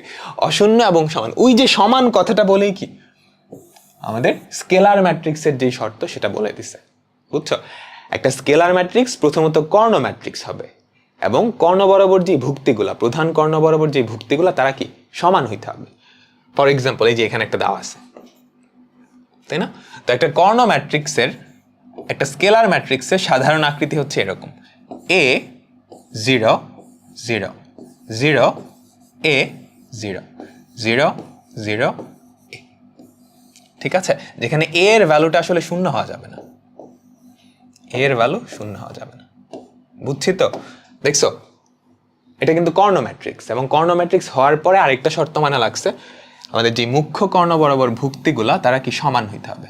অশূন্য এবং সমান, ওই যে সমান কথাটা বলেই কি আমাদের স্কেলার ম্যাট্রিক্সের যে শর্ত সেটা বলে দিছে, বুঝছো? একটা স্কেলার ম্যাট্রিক্স প্রথমত কর্ণ ম্যাট্রিক্স হবে, এবং কর্ণ বরাবর যে ভুক্তিগুলা, প্রধান কর্ণ বরাবর যে ভুক্তিগুলা, তারা কি সমান হইতে হবে। ফর এক্সাম্পল এই যে এখানে একটা দেওয়া আছে, তাই না? তো একটা কর্ণ ম্যাট্রিক্সের, একটা স্কেলার ম্যাট্রিক্সের সাধারণ আকৃতি হচ্ছে এরকম, এ 0 0 0 এ 0 0 0 এ। ঠিক আছে, যেখানে এ এর ভ্যালুটা আসলে শূন্য হওয়া যাবে না, এর ভ্যালু শূন্য হওয়া যাবে না, বুঝছি তো? দেখছো, এটা কিন্তু কর্ণ ম্যাট্রিক্স, এবং কর্ণ ম্যাট্রিক্স হওয়ার পরে আরেকটা শর্ত মানা লাগছে, আমাদের যে মুখ্য কর্ণ বরাবর ভুক্তিগুলা তারা কি সমান হইতে হবে।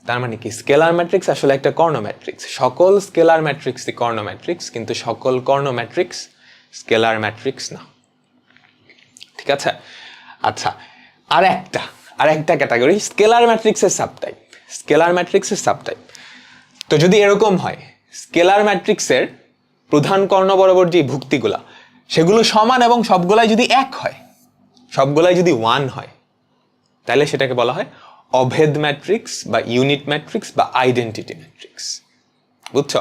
তার মানে কি, স্কেলার ম্যাট্রিক্স আসলে একটা কর্ণ ম্যাট্রিক্স। সকল স্কেলার ম্যাট্রিক্সই কর্ণ ম্যাট্রিক্স, কিন্তু সকল কর্ণ ম্যাট্রিক্স স্কেলার ম্যাট্রিক্স না। ঠিক আছে? আচ্ছা, আর একটা ক্যাটাগরি স্কেলার ম্যাট্রিক্সের সাবটাইপ, স্কেলার ম্যাট্রিক্সের সাবটাইপ। তো যদি এরকম হয়, স্কেলার ম্যাট্রিক্সের প্রধান কর্ণ বরাবর যে ভুক্তিগুলা সেগুলো সমান এবং সবগুলাই যদি এক হয়, সবগুলাই যদি 1 হয়, তাহলে সেটাকে বলা হয় অভেদ ম্যাট্রিক্স বা ইউনিট ম্যাট্রিক্স বা আইডেন্টিটি ম্যাট্রিক্স, বুঝছো?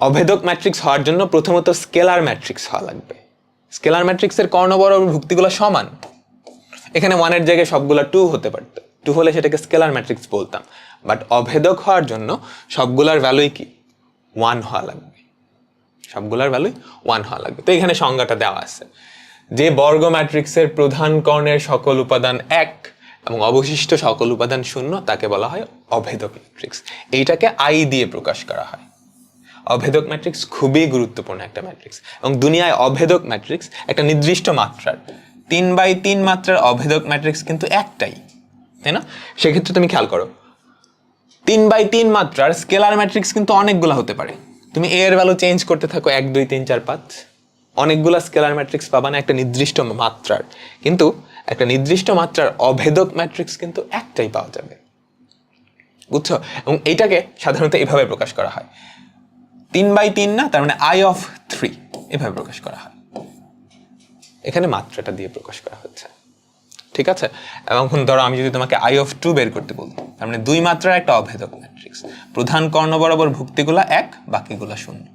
অভেদক ম্যাট্রিক্স হওয়ার জন্য প্রথমত স্কেলার ম্যাট্রিক্স হওয়া লাগবে। স্কেলার ম্যাট্রিক্সের কর্ণ বরাবর ভুক্তিগুলো সমান, এখানে 1 এর জায়গায় সবগুলা 2 হতে পারতো, 2 হলে সেটাকে স্কেলার ম্যাট্রিক্স বলতাম। বাট অভেদক হওয়ার জন্য সবগুলার ভ্যালুই কি 1 হওয়া লাগবে, সবগুলার ভ্যালুই 1 হওয়া লাগবে। তো এখানে সংজ্ঞাটা দেওয়া আছে, যে বর্গ ম্যাট্রিক্সের প্রধান কর্ণের সকল উপাদান 1 এবং অবশিষ্ট সকল উপাদান 0, তাকে বলা হয় অভেদক ম্যাট্রিক্স। এইটাকে আই দিয়ে প্রকাশ করা হয়। অভেদক ম্যাট্রিক্স খুবই গুরুত্বপূর্ণ একটা ম্যাট্রিক্স, এবং দুনিয়ায় অভেদক ম্যাট্রিক্স একটা নির্দিষ্ট মাত্রার 3/3 মাত্রার অভেদক ম্যাট্রিক্স কিন্তু একটাই, তাই না? সেক্ষেত্রে তুমি খেয়াল করো, 3/3 মাত্রার স্কেলার ম্যাট্রিক্স কিন্তু অনেকগুলো হতে পারে। তুমি এ এর ভ্যালু চেঞ্জ করতে থাকো 1 2 3 4 5, অনেকগুলো স্কেলার ম্যাট্রিক্স পাবা না একটা নির্দিষ্ট মাত্রার, কিন্তু একটা নির্দিষ্ট মাত্রার অভেদক ম্যাট্রিক্স কিন্তু একটাই পাওয়া যাবে। বুঝছো? এবং এইটাকে সাধারণত এভাবে প্রকাশ করা হয়, 3/3 না, তার মানে I(3) এভাবে প্রকাশ করা হয়। এখানে মাত্রাটা দিয়ে প্রকাশ করা হচ্ছে, ঠিক আছে? এবং এখন ধরো আমি যদি তোমাকে I(2) বের করতে বলি, তার মানে 2 মাত্রার একটা অভেদক ম্যাট্রিক্স, প্রধান কর্ণ বরাবর ভুক্তিগুলা 1, বাকিগুলা 0।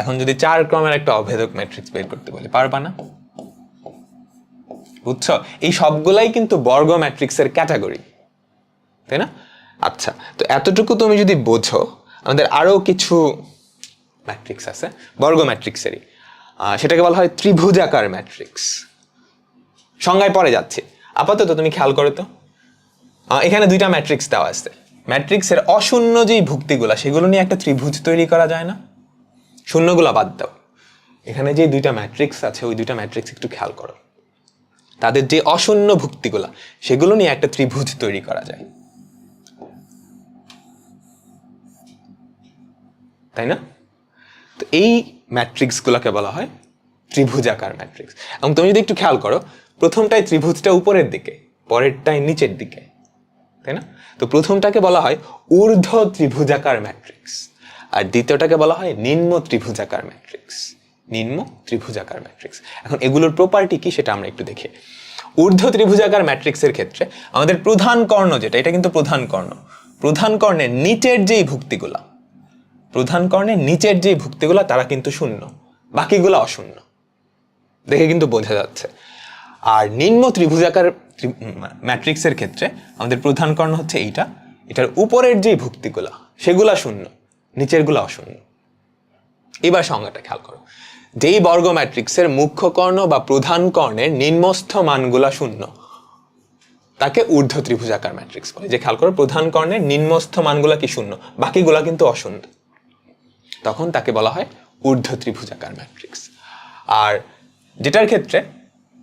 এখন যদি 4 ক্রমের একটা অভেদক ম্যাট্রিক্স বের করতে বলি, পারবা না? বুঝছো? এই সবগুলাই কিন্তু বর্গ ম্যাট্রিক্সের ক্যাটাগরি, তাই না? আচ্ছা, তো এতটুকু তুমি যদি বোঝো, আমাদের আরো কিছু ম্যাট্রিক্স আছে বর্গ ম্যাট্রিক্সেরই, সেটাকে বলা হয় ত্রিভুজাকার ম্যাট্রিক্স। সংজ্ঞায় পরে যাচ্ছে, আপাতত তুমি খেয়াল করো তো, এখানে 2টা ম্যাট্রিক্স দেওয়া আছে। ম্যাট্রিক্সের অশূন্য যেই ভুক্তিগুলা, সেগুলো নিয়ে একটা ত্রিভুজ তৈরি করা যায় না? শূন্যগুলা বাদ দাও, এখানে যে 2টা ম্যাট্রিক্স আছে, ওই 2টা ম্যাট্রিক্স একটু খেয়াল করো, তাদের যে অশূন্য ভুক্তিগুলা, সেগুলো নিয়ে একটা ত্রিভুজ তৈরি করা যায়, তাই না? তো এই ম্যাট্রিক্সগুলোকে বলা হয় ত্রিভুজাকার ম্যাট্রিক্স। এবং তুমি যদি একটু খেয়াল করো, প্রথমটায় ত্রিভুজটা উপরের দিকে, পরেরটায় নিচের দিকে, তাই না? তো প্রথমটাকে বলা হয় ঊর্ধ্ব ত্রিভুজাকার ম্যাট্রিক্স, আর দ্বিতীয়টাকে বলা হয় নিম্ন ত্রিভুজাকার ম্যাট্রিক্স। নিম্ন ত্রিভুজাকার ম্যাট্রিক্স। এখন এগুলোর প্রপার্টি কি সেটা আমরা একটু দেখি। ঊর্ধ্ব ত্রিভুজাকার ম্যাট্রিক্সের ক্ষেত্রে আমাদের প্রধান কর্ণ যেটা, এটা কিন্তু প্রধান কর্ণ, প্রধান কর্ণের নিচের যেই ভুক্তিগুলা, প্রধান কর্ণের নিচের যেই ভুক্তিগুলা তারা কিন্তু শূন্য, বাকিগুলা অশূন্য, দেখে কিন্তু বোঝা যাচ্ছে। আর নিম্ন ত্রিভুজাকার ম্যাট্রিক্সের ক্ষেত্রে আমাদের প্রধান কর্ণ হচ্ছে এইটা, এটার উপরের যেই ভুক্তিগুলা সেগুলা শূন্য, নিচের গুলা অশূন্য। এবার সংজ্ঞাটা খেয়াল করো, যেই বর্গ ম্যাট্রিক্সের মুখ্য কর্ণ বা প্রধান কর্ণের নিম্নস্থ মানগুলা শূন্য, তাকে ঊর্ধ্ব ত্রিভুজাকার ম্যাট্রিক্স বলে। যে খেয়াল করো, প্রধান কর্ণের নিম্নস্থ মানগুলা কি শূন্য, বাকিগুলা কিন্তু অশূন্য, তখন তাকে বলা হয় ঊর্ধ্ব ত্রিভুজাকার ম্যাট্রিক্স। আর যেটার ক্ষেত্রে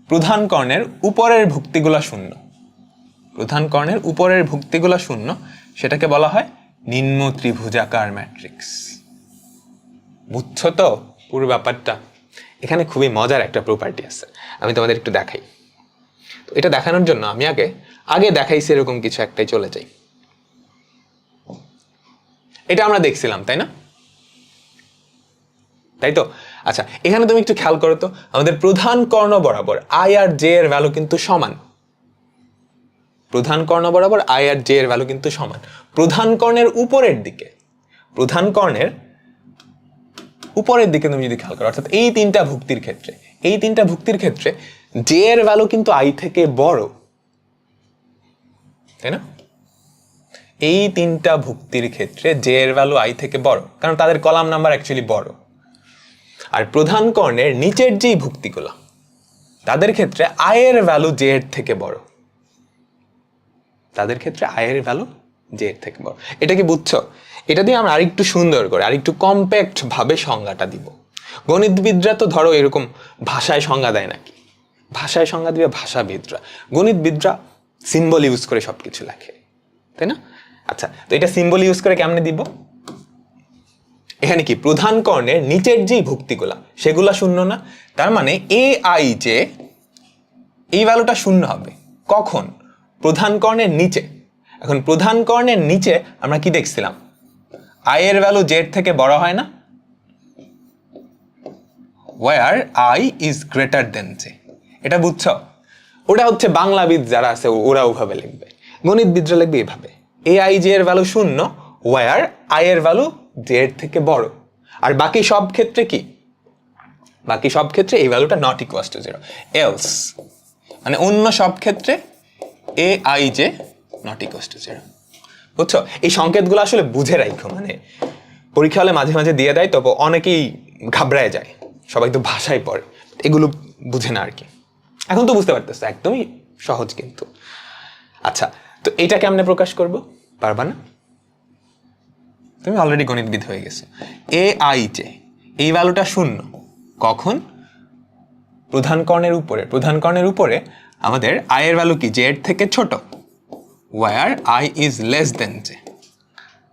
প্রধান কর্ণের উপরের ভুক্তিগুলা শূন্য, প্রধান কর্ণের উপরের ভুক্তিগুলা শূন্য, সেটাকে বলা হয় নিম্ন ত্রিভুজাকার ম্যাট্রিক্স। বুঝছো তো পুরো ব্যাপারটা? এখানে খুবই মজার একটা প্রপার্টি আছে, আমি তোমাদের একটু দেখাই। তো এটা দেখানোর জন্য আমি আগে দেখাইছি এরকম কিছু একটাই চলে যাই। এটা আমরা দেখছিলাম, তাই না? তাই তো? আচ্ছা, এখানে তুমি একটু খেয়াল করো তো, আমাদের প্রধান কর্ণ বরাবর I আর J এর ভ্যালু কিন্তু সমান। প্রধান কর্ণ বরাবর I আর J এর ভ্যালু কিন্তু সমান। প্রধান কর্ণের উপরের দিকে, প্রধান কর্ণের উপরের দিকে তুমি যদি খেয়াল করো, অর্থাৎ এই 3টা ভুক্তির ক্ষেত্রে, এই 3টা ভুক্তির ক্ষেত্রে J এর ভ্যালু কিন্তু I থেকে বড়, তাই না? এই 3টা ভুক্তির ক্ষেত্রে J এর ভ্যালু I থেকে বড়, কারণ তাদের কলাম নাম্বার অ্যাকচুয়ালি বড়। আর প্রধান কর্ণের নিচের যেই ভুক্তিগুলো, তাদের ক্ষেত্রে I এর ভ্যালু J এর থেকে বড়, তাদের ক্ষেত্রে I এর ভ্যালু J এর থেকে বড়। এটা কি বুঝছো? এটা দিয়ে আমরা আরেকটু সুন্দর করে, আরেকটু কম্প্যাক্ট ভাবে সংজ্ঞাটা দিব। গণিতবিদরা তো ধরো এরকম ভাষায় সংজ্ঞা দেয় নাকি? ভাষায় সংজ্ঞা দিবে ভাষাবিদরা, গণিতবিদরা সিম্বল ইউজ করে সবকিছু লেখে, তাই না? আচ্ছা, তো এটা সিম্বল ইউজ করে কেমনে দিব? এখানে কি প্রধান কর্ণের নিচের যেই ভুক্তিগুলা সেগুলা শূন্য না, তার মানে AIJ এই ভ্যালুটা শূন্য হবে কখন? প্রধান কর্ণের নিচে। এখন প্রধান কর্ণের নিচে আমরা কি দেখছিলাম? I এর ভ্যালু J এর থেকে বড় হয় না, where I is greater than J। এটা বুঝছো? ওটা হচ্ছে বাংলাবিদ যারা আছে ওরা ওভাবে লিখবে, গণিতবিদরা লিখবে এভাবে, AIJ এর ভ্যালু শূন্য, where I এর ভ্যালু J এর থেকে বড়। আর বাকি সব ক্ষেত্রে কি? বাকি সব ক্ষেত্রে এই ভ্যালুটা নট ইকুয়াল টু 0, এলস, মানে অন্য সব ক্ষেত্রে AIJ নট ইকুয়াল টু 0। বুঝছো? এই সংকেতগুলো আসলে বুঝে রাখো, মানে পরীক্ষা হলে মাঝে মাঝে দিয়ে দেয়, তবে অনেকেই ঘাবড়ায় যায়, সবাই তো ভাষায় পড়ে, এগুলো বুঝে না আর কি। এখন তো বুঝতে পারতেছো, একদমই সহজ কিন্তু। আচ্ছা, তো এটা কেমনে প্রকাশ করব? পারবা না? তুমি অলরেডি গণিতবিদ হয়ে গেছো। AIJ এই ভ্যালুটা শূন্য কখন? প্রধান কর্ণের উপরে, প্রধান কর্ণের উপরে আমাদের I এর ভ্যালু কি J এর থেকে ছোট, where I is less than J,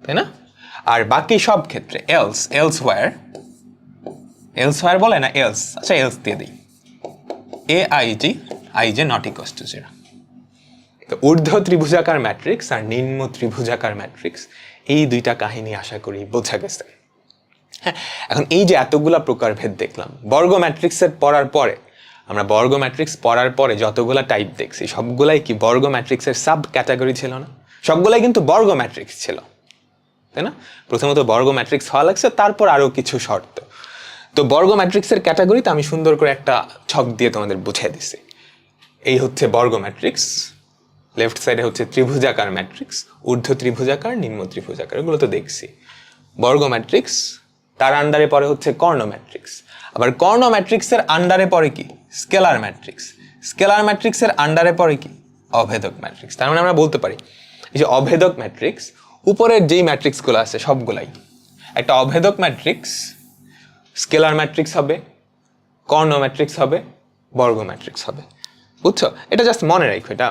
তাই না? আর বাকি সব ক্ষেত্রে else, elsewhere বলে না, else, আচ্ছা else দিয়ে দিই, AIJ IJ not equal to 0। তো তো ঊর্ধ্ব ত্রিভুজাকার ম্যাট্রিক্স আর নিম্ন ত্রিভুজাকার ম্যাট্রিক্স, এই দুইটা কাহিনী আশা করি বোঝা গেছে। হ্যাঁ, এখন এই যে এতগুলা প্রকারভেদ দেখলাম বর্গ ম্যাট্রিক্সের পড়ার পরে, আমরা বর্গ ম্যাট্রিক্স পড়ার পরে যতগুলা টাইপ দেখছি সবগুলাই কি বর্গ ম্যাট্রিক্সের সাব ক্যাটাগরি ছিল না? সবগুলাই কিন্তু বর্গ ম্যাট্রিক্স ছিল, তাই না? প্রথমত বর্গ ম্যাট্রিক্স হওয়া লাগছে, তারপর আরও কিছু শর্ত। তো বর্গ ম্যাট্রিক্সের ক্যাটাগরিতে আমি সুন্দর করে একটা ছক দিয়ে তোমাদের বুঝিয়ে দিছি। এই হচ্ছে বর্গ ম্যাট্রিক্স, লেফট সাইডে হচ্ছে ত্রিভুজাকার ম্যাট্রিক্স, ঊর্ধ্ব ত্রিভুজাকার, নিম্ন ত্রিভুজাকার, এগুলো তো দেখছি। বর্গ ম্যাট্রিক্স, তার আন্ডারে পরে হচ্ছে কর্ণ ম্যাট্রিক্স, আবার কর্ণ ম্যাট্রিক্সের আন্ডারে পরে কি স্কেলার ম্যাট্রিক্স, স্কেলার ম্যাট্রিক্সের আন্ডারে পরে কি অভেদক ম্যাট্রিক্স। তার মানে আমরা বলতে পারি এই যে অভেদক ম্যাট্রিক্স, উপরের যেই ম্যাট্রিক্সগুলো আছে সবগুলাই একটা অভেদক ম্যাট্রিক্স, স্কেলার ম্যাট্রিক্স হবে, কর্ণ ম্যাট্রিক্স হবে, বর্গ ম্যাট্রিক্স হবে। বুঝছো? এটা জাস্ট মনে রাখো, এটা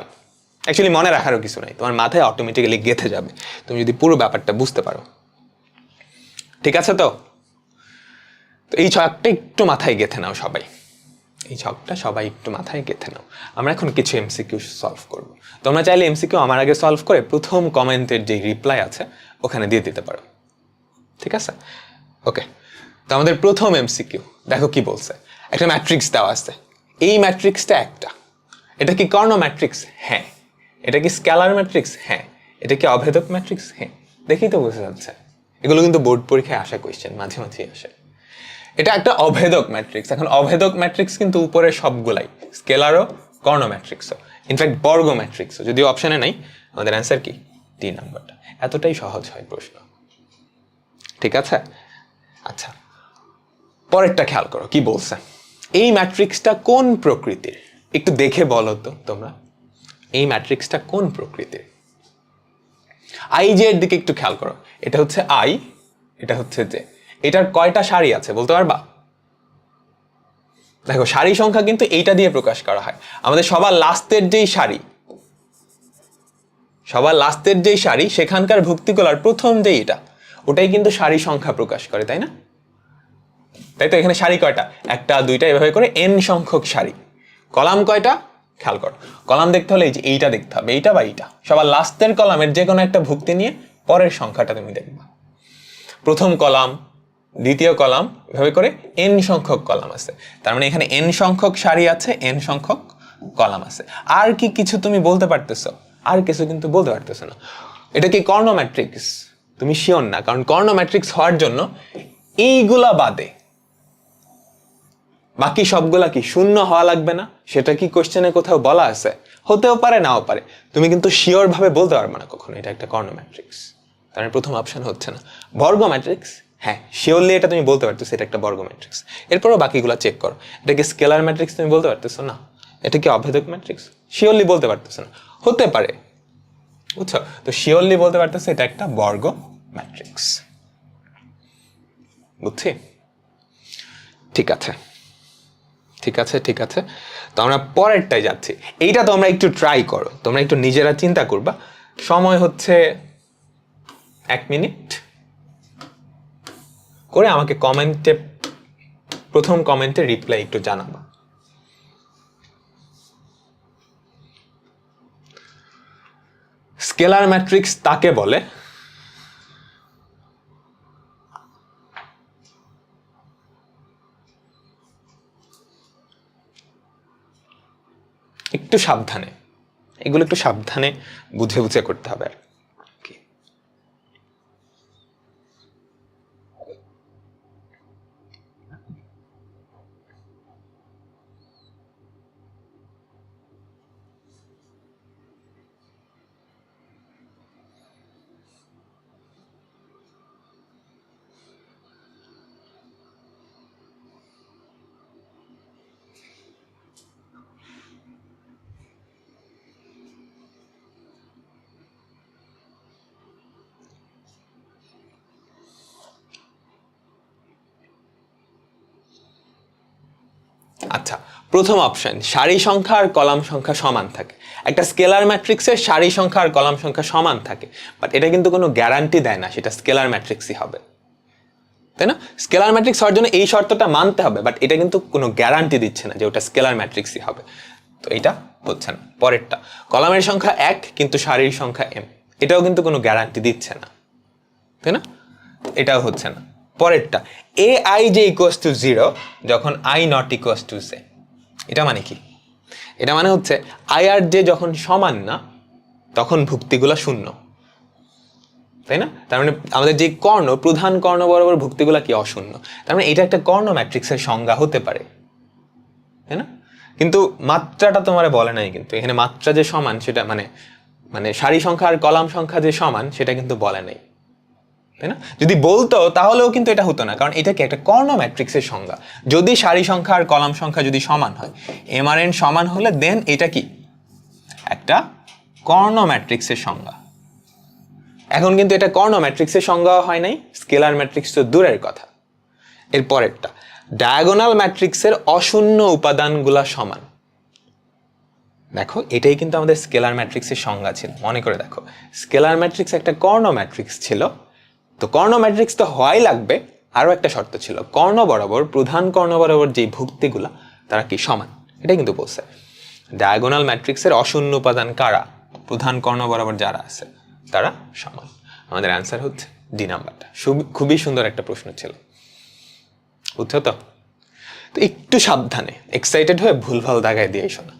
অ্যাকচুয়ালি মনে রাখারও কিছু নাই, তোমার মাথায় অটোমেটিক্যালি গেঁথে যাবে তুমি যদি পুরো ব্যাপারটা বুঝতে পারো। ঠিক আছে? তো এই ছকটা একটু মাথায় গেঁথে নাও সবাই, এই ছকটা সবাই একটু মাথায় গেঁথে নাও। আমরা এখন কিছু এমসিকিউ সলভ করব। তোমরা চাইলে এমসিকিউ আমার আগে সলভ করে প্রথম কমেন্টের যে রিপ্লাই আছে ওখানে দিয়ে দিতে পারো। ঠিক আছে? ওকে, তো আমাদের প্রথম এমসিকিউ দেখো কি বলছে। একটা ম্যাট্রিক্স দেওয়া আছে, এই ম্যাট্রিক্সটা একটা, এটা কি কর্ণ ম্যাট্রিক্স? হ্যাঁ। এটা কি স্কেলার ম্যাট্রিক্স? হ্যাঁ। এটা কি অভেদক ম্যাট্রিক্স? হ্যাঁ। দেখেই তো বোঝা যাচ্ছে, এগুলো কিন্তু বোর্ড পরীক্ষায় আসা কোয়েশ্চেন, মাঝে মাঝেই আসে। এটা একটা অভেদক ম্যাট্রিক্স। এখন অভেদক ম্যাট্রিক্স কিন্তু উপরে সবগুলাই, স্কেলারও, কর্ণ ম্যাট্রিক্সও, ইনফ্যাক্ট বর্গ ম্যাট্রিক্সও, যদিও অপশানে নাই। আমাদের অ্যান্সার কি? 3 নাম্বারটা। এতটাই সহজ হয় প্রশ্ন। ঠিক আছে? আচ্ছা, পরেরটা খেয়াল করো কি বলছে। এই ম্যাট্রিক্সটা কোন প্রকৃতির? একটু দেখে বলো তো তোমরা, এই ম্যাট্রিক্সটা কোন প্রকৃতির? আই জে এর দিকে একটু খেয়াল করো। এটা হচ্ছে আই, এটা হচ্ছে জে। এটার কয়টা সারি আছে বলতে পারবা? দেখো, সারি সংখ্যা কিন্তু এইটা দিয়ে প্রকাশ করা হয়। আমাদের সবার লাস্টের যেই সারি, সবার লাস্টের যেই সারি, সেখানকার ভুক্তিকলার প্রথম যেই এটা, ওটাই কিন্তু সারি সংখ্যা প্রকাশ করে, তাই না? তাই তো, এখানে সারি কয়টা? একটা, দুইটা, এভাবে করে এন সংখ্যক সারি। কলাম কয়টা? খেয়াল করো, কলাম দেখতে হলে এই যে এইটা দেখতে হবে, এইটা বা এইটা। সবার লাস্টের কলামের যে কোনো একটা ভুক্তি নিয়ে পরের সংখ্যাটা তুমি দেখবা। প্রথম কলাম, দ্বিতীয় কলাম, এভাবে করে এন সংখ্যক কলাম আছে। তার মানে এখানে এন সংখ্যক সারি আছে, এন সংখ্যক কলাম আছে। আর কি কিছু তুমি বলতে পারতেছো? আর কিছু কিন্তু বলতে পারতেছো না। এটা কি কর্ণ ম্যাট্রিক্স? তুমি শিওর না, কারণ কর্ণ ম্যাট্রিক্স হওয়ার জন্য এইগুলা বাদে বাকি সবগুলা কি শূন্য হওয়া লাগবে না? সেটা কি কোশ্চেনে কোথাও বলা আছে? হতেও পারে, নাও পারে। তুমি কিন্তু শিওর ভাবে বলতে পারবে না কখনো এটা একটা কর্ণ ম্যাট্রিক্স। তার প্রথম অপশন হচ্ছে না। বর্গ ম্যাট্রিক্স, হ্যাঁ শিওরলি এটা তুমি বলতে পারতেছো এটা একটা বর্গ ম্যাট্রিক্স। এরপরও বাকিগুলো চেক করো। এটা কি স্কেলার ম্যাট্রিক্স? তুমি বলতে পারতেছো না। এটা কি অভেদক ম্যাট্রিক্স? শিওরলি বলতে পারতেছো না। হতে পারে, বুঝছো? তো শিওরলি বলতে পারতেছো এটা একটা বর্গ ম্যাট্রিক্স। বুঝছি? ঠিক আছে, ঠিক আছে, ঠিক আছে। তো আমরা পরেরটাই যাচ্ছি। এইটা তোমরা একটু ট্রাই করো, তোমরা একটু নিজেরা চিন্তা করবা। সময় হচ্ছে 1 মিনিট করে আমাকে কমেন্টে, প্রথম কমেন্টে রিপ্লাই একটু জানাবা। স্কেলার ম্যাট্রিক্স তাকে বলে একটু সাবধানে, এগুলো একটু সাবধানে বুঝে বুঝে করতে হবে আর কি। আচ্ছা, প্রথম অপশন, সারি সংখ্যা আর কলাম সংখ্যা সমান থাকে। একটা স্কেলার ম্যাট্রিক্সের সারি সংখ্যা আর কলাম সংখ্যা সমান থাকে, বাট এটা কিন্তু কোনো গ্যারান্টি দেয় না সেটা স্কেলার ম্যাট্রিক্সই হবে, তাই না? স্কেলার ম্যাট্রিক্স হওয়ার জন্য এই শর্তটা মানতে হবে, বাট এটা কিন্তু কোনো গ্যারান্টি দিচ্ছে না যে ওটা স্কেলার ম্যাট্রিক্সই হবে। তো এটা হচ্ছে না। পরেরটা, কলামের সংখ্যা 1 কিন্তু সারির সংখ্যা m, এটাও কিন্তু কোনো গ্যারান্টি দিচ্ছে না, তাই না? এটাও হচ্ছে না। পরেরটা, ai যে ইকুয়ালস টু 0 যখন i not equals to j, এটা মানে কি? এটা মানে হচ্ছে i আর j যখন সমান না তখন ভুক্তিগুলো শূন্য, তাই না? তার মানে আমাদের যে কর্ণ, প্রধান কর্ণ বরাবর ভুক্তিগুলো কি অশূন্য, তার মানে এটা একটা কর্ণ ম্যাট্রিক্সের সংজ্ঞা হতে পারে, তাই না? কিন্তু মাত্রাটা তোমারে বলে নাই, কিন্তু এখানে মাত্রা যে সমান সেটা মানে মানে সারি সংখ্যা আর কলাম সংখ্যা যে সমান সেটা কিন্তু বলে নাই, তাই না? যদি বলতো তাহলেও কিন্তু এটা হতো না, কারণ এটা কি একটা কর্ণ ম্যাট্রিক্সের সংজ্ঞা। যদি সারি সংখ্যা আর কলাম সংখ্যা যদি সমান হয়, m আর n সমান হলে দেন এটা কি একটা কর্ণ ম্যাট্রিক্সের সংজ্ঞা। এখন কিন্তু এটা কর্ণ ম্যাট্রিক্সের সংজ্ঞা হয় নাই, স্কেলার ম্যাট্রিক্স তো দূরের কথা। এর পরেরটা, ডায়াগোনাল ম্যাট্রিক্সের অশূন্য উপাদানগুলা সমান। দেখো এটাই কিন্তু আমাদের স্কেলার ম্যাট্রিক্সের সংজ্ঞা ছিল, মনে করে দেখো। স্কেলার ম্যাট্রিক্স একটা কর্ণ ম্যাট্রিক্স ছিল, তো কর্ণ ম্যাট্রিক্স তো হওয়াই লাগবে, আরও একটা শর্ত ছিল, কর্ণ বরাবর, প্রধান কর্ণ বরাবর যে ভুক্তিগুলা তারা কি সমান, এটাই কিন্তু বলছে। ডায়াগোনাল ম্যাট্রিক্সের অশূন্য উপাদান কারা? প্রধান কর্ণ বরাবর যারা আছে তারা সমান। আমাদের অ্যান্সার হচ্ছে ডি নাম্বারটা। খুবই সুন্দর একটা প্রশ্ন ছিল, বুঝছো তো? তো একটু সাবধানে, এক্সাইটেড হয়ে ভুলভাল দাগায় দিয়ে এসো না।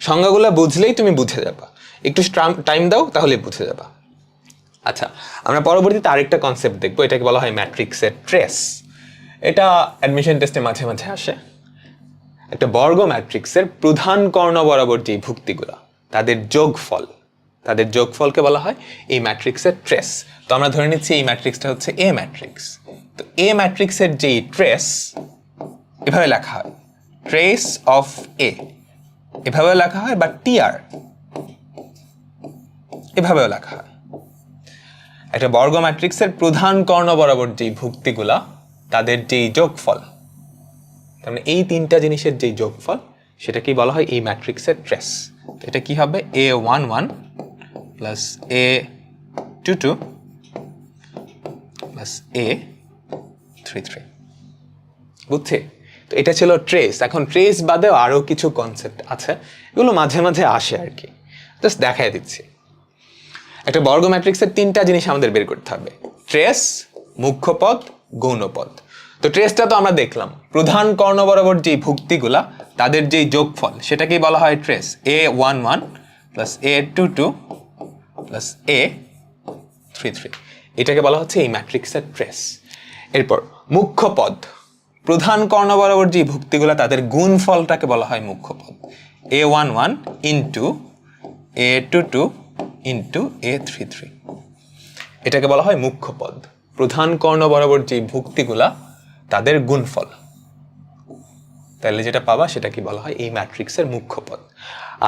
সংজ্ঞাগুলো বুঝলেই তুমি বুঝে যাবা, একটু টাইম দাও তাহলে বুঝে যাবা। আচ্ছা, আমরা পরবর্তীতে আরেকটা কনসেপ্ট দেখবো, এটাকে বলা হয় ম্যাট্রিক্সের ট্রেস। এটা অ্যাডমিশন টেস্টে মাঝে মাঝে আসে। একটা বর্গ ম্যাট্রিক্সের প্রধান কর্ণ বরাবর যে ভুক্তিগুলো তাদের যোগফলকে বলা হয় এই ম্যাট্রিক্সের ট্রেস। তো আমরা ধরে নিচ্ছি এই ম্যাট্রিক্সটা হচ্ছে এ ম্যাট্রিক্স। তো এ ম্যাট্রিক্সের যে ট্রেস এভাবে লেখা হয়, ট্রেস অফ এ এভাবেও লেখা হয়, বা টিআর এভাবেও লেখা হয়। একটা বর্গ ম্যাট্রিক্সের প্রধান কর্ণ বরাবর যে ভুক্তিগুলা তাদের যেই যোগফল, তার মানে এই তিনটা জিনিসের যেই যোগফল সেটাকেই বলা হয় এই ম্যাট্রিক্সের ট্রেস। তো এটা কি হবে? a11 plus a22 plus a33, বুঝছে? তো এটা ছিল ট্রেস। এখন ট্রেস বাদেও আরো কিছু কনসেপ্ট আছে, এগুলো মাঝে মাঝে আসে আর কি, জাস্ট দেখাই দিচ্ছি। একটা বর্গ ম্যাট্রিক্সের তিনটা জিনিস আমাদের বের করতে হবে, ট্রেস, মুখ্য পদ, গৌণ পদ। তো ট্রেসটা তো আমরা দেখলাম, প্রধান কর্ণ বরাবর যে ভুক্তিগুলা তাদের যেই যোগফল সেটাকেই বলা হয় trace, a11 plus a22 plus a33, এটাকে বলা হচ্ছে এই ম্যাট্রিক্সের ট্রেস। এরপর মুখ্য পদ, প্রধান কর্ণ বরাবর যে ভুক্তিগুলা তাদের গুণফলটাকে বলা হয় মুখ্য পদ, a11 into a22 into a33, এটাকে বলা হয় মুখ্য পদ। প্রধান কর্ণ বরাবর যে ভুক্তিগুলা তাদের গুণফল, তাহলে যেটা পাবা সেটা কি বলা হয় এই ম্যাট্রিক্সের মুখ্য পদ।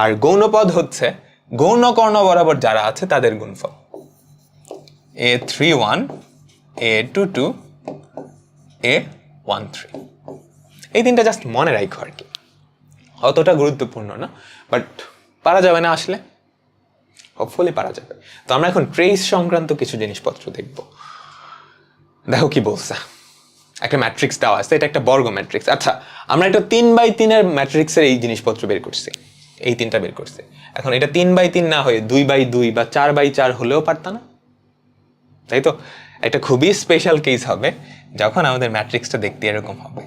আর গৌণ পদ হচ্ছে গৌণ কর্ণ বরাবর যারা আছে তাদের গুণফল, a31 a22 a13। এই তিনটা জাস্ট মনে রাখো আর কি, অতটা গুরুত্বপূর্ণ না, বাট পারা যাবে না আসলে, হোপফুলি পারা যাবে। তো আমরা এখন ট্রেস সংক্রান্ত কিছু জিনিসপত্র দেখব। দেখো কি বলছে, একটা ম্যাট্রিক্স দেওয়া আছে, এটা একটা বর্গ ম্যাট্রিক্স। আচ্ছা, আমরা একটা 3x3 ম্যাট্রিক্সের এই জিনিসপত্র বের করছি, এই তিনটা বের করছি। এখন এটা 3x3 না হয়ে 2x2 বা 4x4 হলেও পারত না, তাই তো? একটা খুবই স্পেশাল কেস হবে যখন আমাদের ম্যাট্রিক্সটা দেখতে এরকম হবে,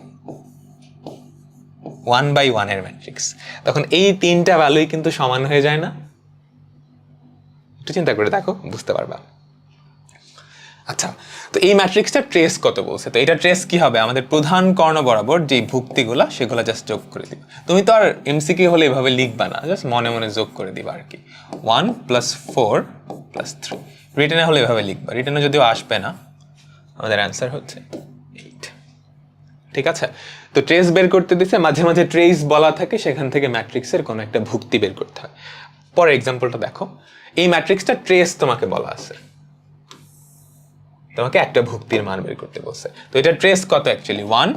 1x1 এর ম্যাট্রিক্স। তখন এই তিনটা ভ্যালুই কিন্তু সমান হয়ে যায় না? একটু চিন্তা করে দেখো, বুঝতে পারবা। আচ্ছা, তো এই ম্যাট্রিক্সটা ট্রেস কত বলছে? তো এটা ট্রেস কি হবে? আমাদের প্রধান কর্ণ বরাবর যে ভুক্তিগুলা সেগুলো জাস্ট যোগ করে দিবা। তুমি তো আর এমসিকিউ হলে এভাবে লিখবা না, জাস্ট মনে মনে যোগ করে দিবা আর কি। 1 + 4 + 3, রিটেনে হলে এভাবে লিখবা, রিটেনে যদিও আসবে না। আমাদের অ্যান্সার হচ্ছে 8, ঠিক আছে? তো ট্রেস বের করতে দিছে, মাঝে মাঝে ট্রেস বলা থাকে, সেখান থেকে ম্যাট্রিক্সের কোনো একটা ভুক্তি বের করতে হয়। পরে এক্সাম্পলটা দেখো, এই ম্যাট্রিক্সটা ট্রেস তোমাকে বলা আছে, তোমাকে একটা ভুক্তির মান বের করতে বলছে। তো এটা ট্রেস কত অ্যাকচুয়ালি? 1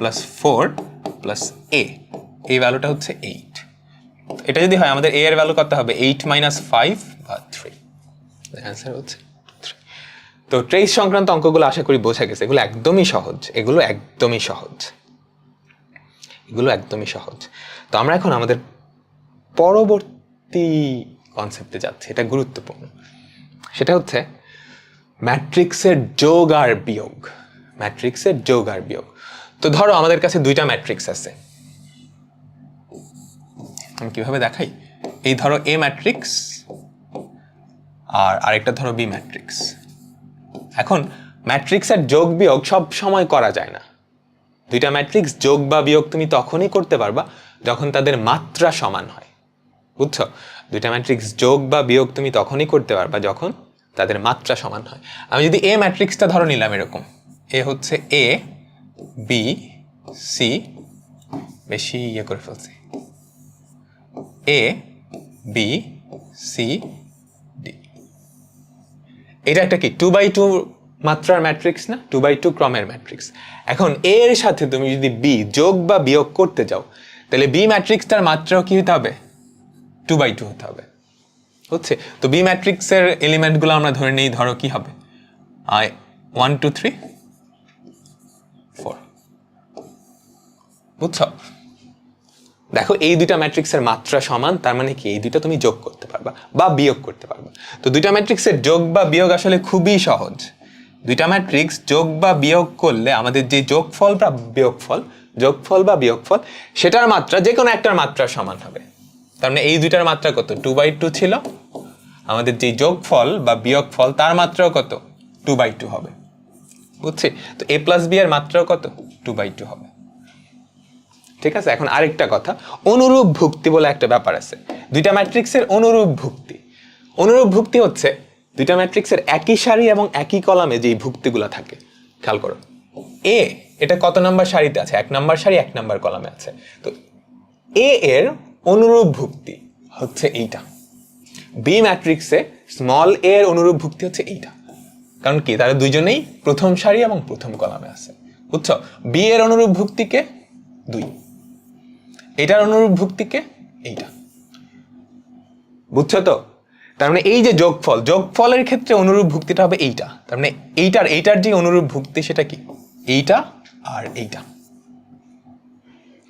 + 4 + a, এই ভ্যালুটা হচ্ছে 8। এটা যদি হয় আমাদের a এর ভ্যালু কত হবে? 8 - 5 বা 3, অ্যান্সার হচ্ছে 3। তো ট্রেস সংক্রান্ত অঙ্কগুলো আশা করি বোঝা গেছে, এগুলো একদমই সহজ, এগুলো একদমই সহজ। তো আমরা এখন আমাদের পরবর্তী কনসেপ্টে যাচ্ছি, এটা গুরুত্বপূর্ণ। সেটা হচ্ছে ম্যাট্রিক্সের যোগ আর বিয়োগ। ম্যাট্রিক্সের যোগ আর বিয়োগ। তো ধরো আমাদের কাছে দুইটা ম্যাট্রিক্স আছে, আমি কিভাবে দেখাই, এই ধরো এ ম্যাট্রিক্স আর আরেকটা ধরো বি ম্যাট্রিক্স। এখন ম্যাট্রিক্সের যোগ বিয়োগ সব সময় করা যায় না। দুইটা ম্যাট্রিক্স যোগ বা বিয়োগ তুমি তখনই করতে পারবা যখন তাদের মাত্রা সমান হয়, বুঝছো? দুইটা ম্যাট্রিক্স যোগ বা বিয়োগ তুমি তখনই করতে পারবা যখন তাদের মাত্রা সমান হয়। আমি যদি এ ম্যাট্রিক্সটা ধরো নিলাম এরকম, এ হচ্ছে এ, বি, সি, বেশি করে ফেলছি, এ, বি, সি, ডি। এটা একটা কি 2x2 মাত্রার ম্যাট্রিক্স না, 2x2 ক্রমের ম্যাট্রিক্স। এখন এর সাথে তুমি যদি বি যোগ বা বিয়োগ করতে যাও, তাহলে বি ম্যাট্রিক্সটার মাত্রাও কি হতে হবে? 2x2 হতে হবে, হচ্ছে? তো বি ম্যাট্রিক্সের এলিমেন্টগুলো আমরা ধরে নিই, ধরো কি হবে, 1 2 3 4, বুঝছো? দেখো এই দুইটা ম্যাট্রিক্সের মাত্রা সমান, তার মানে কি এই দুইটা তুমি যোগ করতে পারবা বা বিয়োগ করতে পারবা। তো দুইটা ম্যাট্রিক্সের যোগ বা বিয়োগ আসলে খুবই সহজ। দুইটা ম্যাট্রিক্স যোগ বা বিয়োগ করলে আমাদের যে যোগফল বা বিয়োগফল সেটার মাত্রা যে কোনো একটার মাত্রা সমান হবে। তার মানে এই দুইটার মাত্রা কত? 2x2 ছিল, আমাদের যে যোগফল বা বিয়োগফল তার মাত্রাও কত? 2x2 হবে, বুঝছি? তো a প্লাস b এর মাত্রাও কত? 2x2 হবে, ঠিক আছে? এখন আরেকটা কথা, অনুরূপ ভুক্তি বলে একটা ব্যাপার আছে। দুইটা ম্যাট্রিক্সের অনুরূপ ভুক্তি হচ্ছে দুইটা ম্যাট্রিক্সের একই সারি এবং একই কলামে যেই ভুক্তিগুলো থাকে। খেয়াল করো, এ এটা কত নাম্বার সারিতে আছে? 1 নাম্বার সারি 1 নাম্বার কলামে আছে। তো এ এর অনুরূপ ভুক্তি হচ্ছে এইটা। বি ম্যাট্রিক্সে স্মল এ এর অনুরূপ ভুক্তি হচ্ছে এইটা। কারণ কি? তারা দুইজনেই প্রথম সারি এবং প্রথম কলামে আছে, বুঝছো? বি এর অনুরূপ ভুক্তিকে 2, এটার অনুরূপ ভুক্তিকে এইটা, বুঝছো তো? তার মানে এই যে যোগফলের ক্ষেত্রে অনুরূপ ভুক্তিটা হবে এইটা। তার মানে এইটার যে অনুরূপ ভুক্তি সেটা কি? এইটা আর এইটা,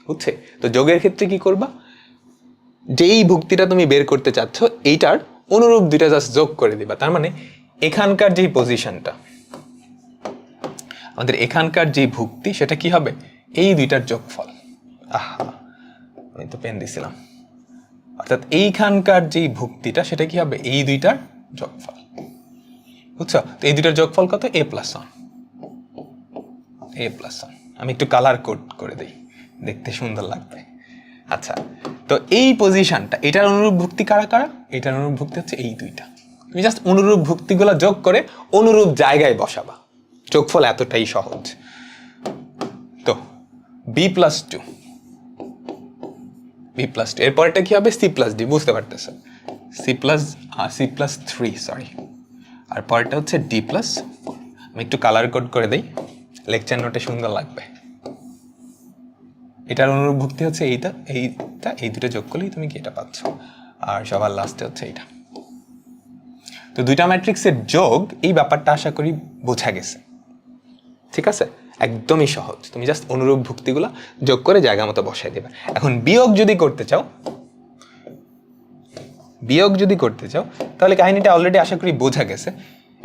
বুঝছে? তো যোগের ক্ষেত্রে কি করবা? যেই ভুক্তিটা তুমি বের করতে চাচ্ছ এইটার অনুরূপ দুইটা জাস্ট যোগ করে দিবা। তার মানে এখানকার যেই পজিশনটা, আমাদের এখানকার যেই ভুক্তি সেটা কি হবে? এই দুইটার যোগফল। আমি তো পেন দিছিলাম। অর্থাৎ এইখানকার যেই ভুক্তিটা সেটা কি হবে? এই দুইটার যোগফল, বুঝছো? তো এই দুইটার যোগফল কত? a + 1। আমি একটু কালার কোড করে দিই, দেখতে সুন্দর লাগবে। আচ্ছা, তো এই পজিশনটা, এটার অনুরূপ ভুক্তি কারা কারা? এটার অনুরূপ ভুক্তি হচ্ছে এই দুইটা। তুমি জাস্ট অনুরূপ ভুক্তিগুলো যোগ করে অনুরূপ জায়গায় বসাবা। যোগফল এতটাই সহজ। তো b+2, এরপরটা কি হবে? c+d, বুঝতে পারতেছো? c+3 সরি, আর পরেরটা হচ্ছে d+4। আমি একটু কালার কোড করে দেই, লেকচার নোটে সুন্দর লাগবে। এটার অনুরূপ ভুক্তি হচ্ছে এইটা, এই দুটো যোগ করলেই তুমি কি এটা পাচ্ছ। আর সবার লাস্টে হচ্ছে এইটা। তো দুইটা ম্যাট্রিক্সের যোগ, এই ব্যাপারটা আশা করি বোঝা গেছে, ঠিক আছে? একদমই সহজ। তুমি জাস্ট অনুরূপ ভুক্তিগুলো যোগ করে জায়গা মতো বসাই দেবে। এখন বিয়োগ যদি করতে চাও তাহলে কাহিনীটা অলরেডি আশা করি বোঝা গেছে।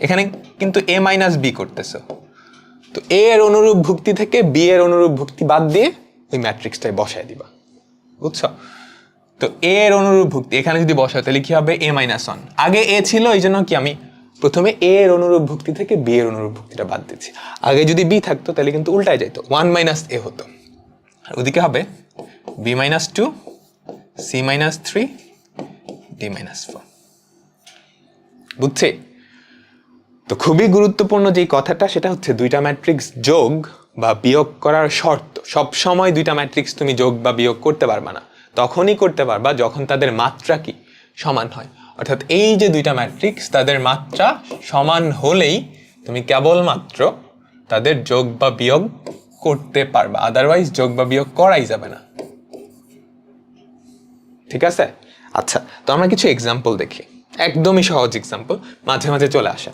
এখানে কিন্তু a - b করতেছো, তো a এর অনুরূপ ভুক্তি থেকে b এর অনুরূপ ভুক্তি বাদ দিয়ে ওই ম্যাট্রিক্সটাই বসাই দিবা, বুঝছো? তো a এর অনুরূপ ভুক্তি এখানে যদি বসাও তাহলে কি হবে? a - 1। আগে a ছিল, এই জন্য কি আমি প্রথমে a এর অনুরূপ ভুক্তি থেকে b এর অনুরূপ ভুক্তিটা বাদ দিচ্ছি। আগে যদি b থাকতো তাহলে কিন্তু উল্টায় যেত, 1 - a হতো। আর ওদিকে হবে b - 2, c - 3, d - 4, বুঝছি? তো খুবই গুরুত্বপূর্ণ যেই কথাটা সেটা হচ্ছে দুইটা ম্যাট্রিক্স যোগ বা বিয়োগ করার শর্ত। সব সময় দুইটা ম্যাট্রিক্স তুমি যোগ বা বিয়োগ করতে পারবা না, তখনই করতে পারবা যখন তাদের মাত্রা কি সমান হয়। অর্থাৎ এই যে দুইটা ম্যাট্রিক্স, তাদের মাত্রা সমান হলেই তুমি কেবলমাত্র তাদের যোগ বা বিয়োগ করতে পারবা, আদারওয়াইজ যোগ বা বিয়োগ করাই যাবে না, ঠিক আছে? আচ্ছা, তো আমরা কিছু এক্সাম্পল দেখি, একদমই সহজ এক্সাম্পল, মাঝে মাঝে চলে আসে।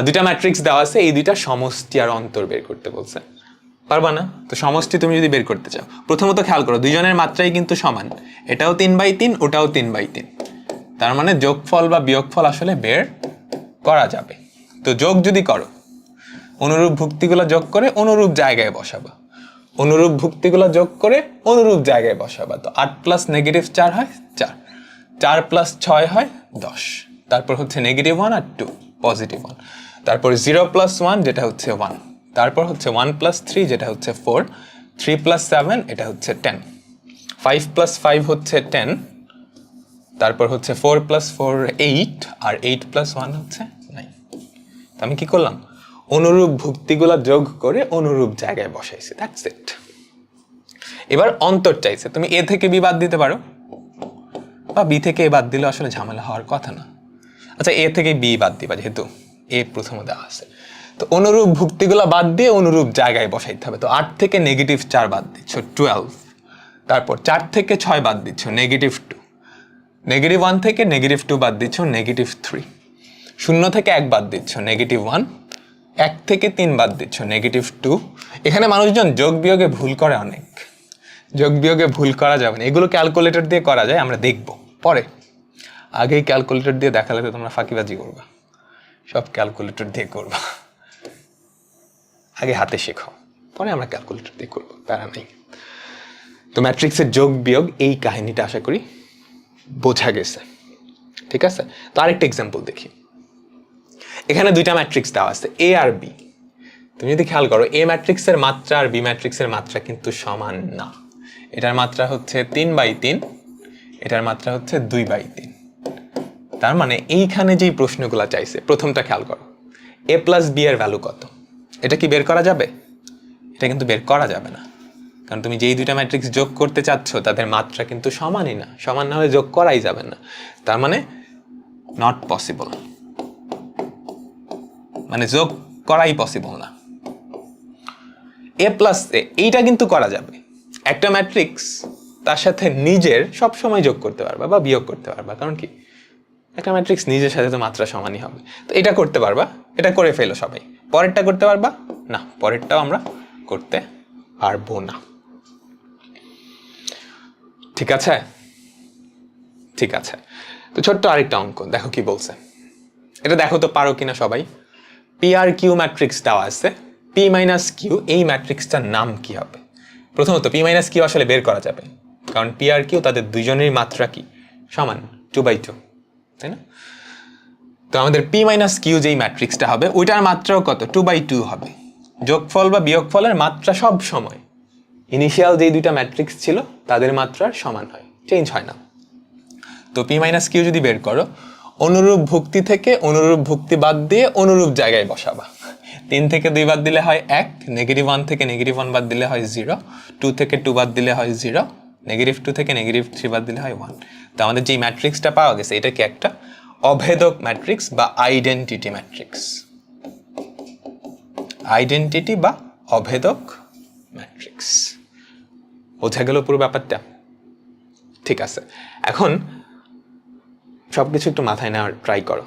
দুইটা ম্যাট্রিক্স দেওয়া আছে, এই দুইটা সমষ্টি আর অন্তর বের করতে বলছে। পারবা না। তো সমষ্টি তুমি যদি বের করতে চাও, প্রথমত খেয়াল করো দুইজনের মাত্রাই কিন্তু সমান, এটাও 3/3 ওটাও 3/3, তার মানে যোগফল বা বিয়োগফল আসলে বের করা যাবে। তো যোগ যদি করো, অনুরূপ ভুক্তিগুলো যোগ করে অনুরূপ জায়গায় বসাবা, অনুরূপ ভুক্তিগুলো যোগ করে অনুরূপ জায়গায় বসাবা। তো 8 প্লাস -4 হয় 4, 4 প্লাস 6 হয় 10, তারপর হচ্ছে -1 আর 2 +1, তারপর 0 প্লাস 1 যেটা হচ্ছে 1, তারপর হচ্ছে 1 প্লাস 3 যেটা হচ্ছে 4, 3 প্লাস 7 এটা হচ্ছে 10, 5 প্লাস 5 হচ্ছে 10, তারপর হচ্ছে 4 প্লাস 4 8, আর 8 প্লাস 1 হচ্ছে 9। তো আমি কি করলাম, অনুরূপ ভুক্তিগুলা যোগ করে অনুরূপ জায়গায় বসাইছি, দ্যাটস ইট। এবার অন্তর চাইছে, তুমি এ থেকে বি বাদ দিতে পারো, বা বি থেকে এ বাদ দিলে আসলে ঝামেলা হওয়ার কথা না। আচ্ছা, এ থেকে বি বাদ দিবা, যেহেতু এ প্রথমে দেওয়া আছে। তো অনুরূপ ভুক্তিগুলা বাদ দিয়ে অনুরূপ জায়গায় বসাইতে হবে। তো 8 থেকে -4 বাদ দিচ্ছ 12, তারপর 4 থেকে 6 বাদ দিচ্ছ -2, -1 থেকে -2 বাদ দিচ্ছ -3, 0 থেকে 1 বাদ দিচ্ছ -1, 1 থেকে 3 বাদ দিচ্ছ -2। এখানে মানুষজন যোগ বিয়োগে ভুল করে অনেক, যোগ বিয়োগে ভুল করা যাবে না, এগুলো ক্যালকুলেটর দিয়ে করা যায়, আমরা দেখব পরে। আগেই ক্যালকুলেটর দিয়ে দেখালে তো তোমরা ফাঁকিবাজি করবা, সব ক্যালকুলেটর দিয়ে করবা। আগে হাতে শেখো, পরে আমরা ক্যালকুলেটর দিয়ে করবো, প্যারা নেই। তো ম্যাট্রিক্সের যোগ বিয়োগ এই কাহিনীটা আশা করি বোঝা গেছে, ঠিক আছে। তো আরেকটা এক্সাম্পল দেখি। এখানে দুইটা ম্যাট্রিক্স দেওয়া আছে, এ আর বি। তুমি যদি খেয়াল করো, এ ম্যাট্রিক্সের মাত্রা আর বি ম্যাট্রিক্সের মাত্রা কিন্তু সমান না। এটার মাত্রা হচ্ছে 3/3, এটার মাত্রা হচ্ছে 2/3। তার মানে এইখানে যেই প্রশ্নগুলো চাইছে, প্রথমটা খেয়াল করো, এ প্লাস বি এর ভ্যালু কত, এটা কি বের করা যাবে? এটা কিন্তু বের করা যাবে না, কারণ তুমি যেই দুইটা ম্যাট্রিক্স যোগ করতে চাচ্ছ তাদের মাত্রা কিন্তু সমানই না, সমান না হলে যোগ করাই যাবে না। তার মানে নট পসিবল, মানে যোগ করাই পসিবল না। এ প্লাস এ এইটা কিন্তু করা যাবে, একটা ম্যাট্রিক্স তার সাথে নিজের সব সময় যোগ করতে পারবা বা বিয়োগ করতে পারবা, কারণ কি একটা ম্যাট্রিক্স নিজের সাথে তো মাত্রা সমানই হবে। তো এটা করতে পারবা, এটা করে ফেলো সবাই। পরেরটা করতে পারবা না, পরেরটাও আমরা করতে পারবো না, ঠিক আছে? ঠিক আছে। তো ছোট্ট আরেকটা অঙ্ক দেখো কি বলছে, এটা দেখো তো পারো কিনা সবাই। পি আর কিউ ম্যাট্রিক্স দেওয়া আছে, পি মাইনাস কিউ, এই ম্যাট্রিক্সটার নাম কি হবে? প্রথমত পি মাইনাস কিউ আসলে বের করা যাবে, কারণ পি আর কিউ তাদের দুজনেরই মাত্রা কি সমান, 2/2, তাই না? তো আমাদের পি মাইনাস কিউ যেই ম্যাট্রিক্সটা হবে ওইটার মাত্রাও কত, 2/2 হবে। যোগফল বা বিয়োগফলের মাত্রা সব সময় ইনিশিয়াল যেই দুইটা ম্যাট্রিক্স ছিল তাদের মাত্রার সমান হয়, চেঞ্জ হয় না। তো পি মাইনাস কিউ যদি বের করো, অনুরূপ ভুক্তি থেকে অনুরূপ ভুক্তি বাদ দিয়ে অনুরূপ জায়গায় বসাবা। 3 থেকে 2 বাদ দিলে হয় 1, -1 থেকে -1 বাদ দিলে হয় 0, 2 থেকে 2 বাদ দিলে হয় 0, -2 থেকে -3 বাদ দিলে হয় 1। তো আমাদের যে ম্যাট্রিক্সটা পাওয়া গেছে এটা কি একটা অভেদক ম্যাট্রিক্স বা আইডেন্টিটি ম্যাট্রিক্স, আইডেন্টিটি বা অভেদক ম্যাট্রিক্স। বোঝা গেল পুরো ব্যাপারটা? ঠিক আছে, এখন সবকিছু একটু মাথায় নেওয়ার ট্রাই করো।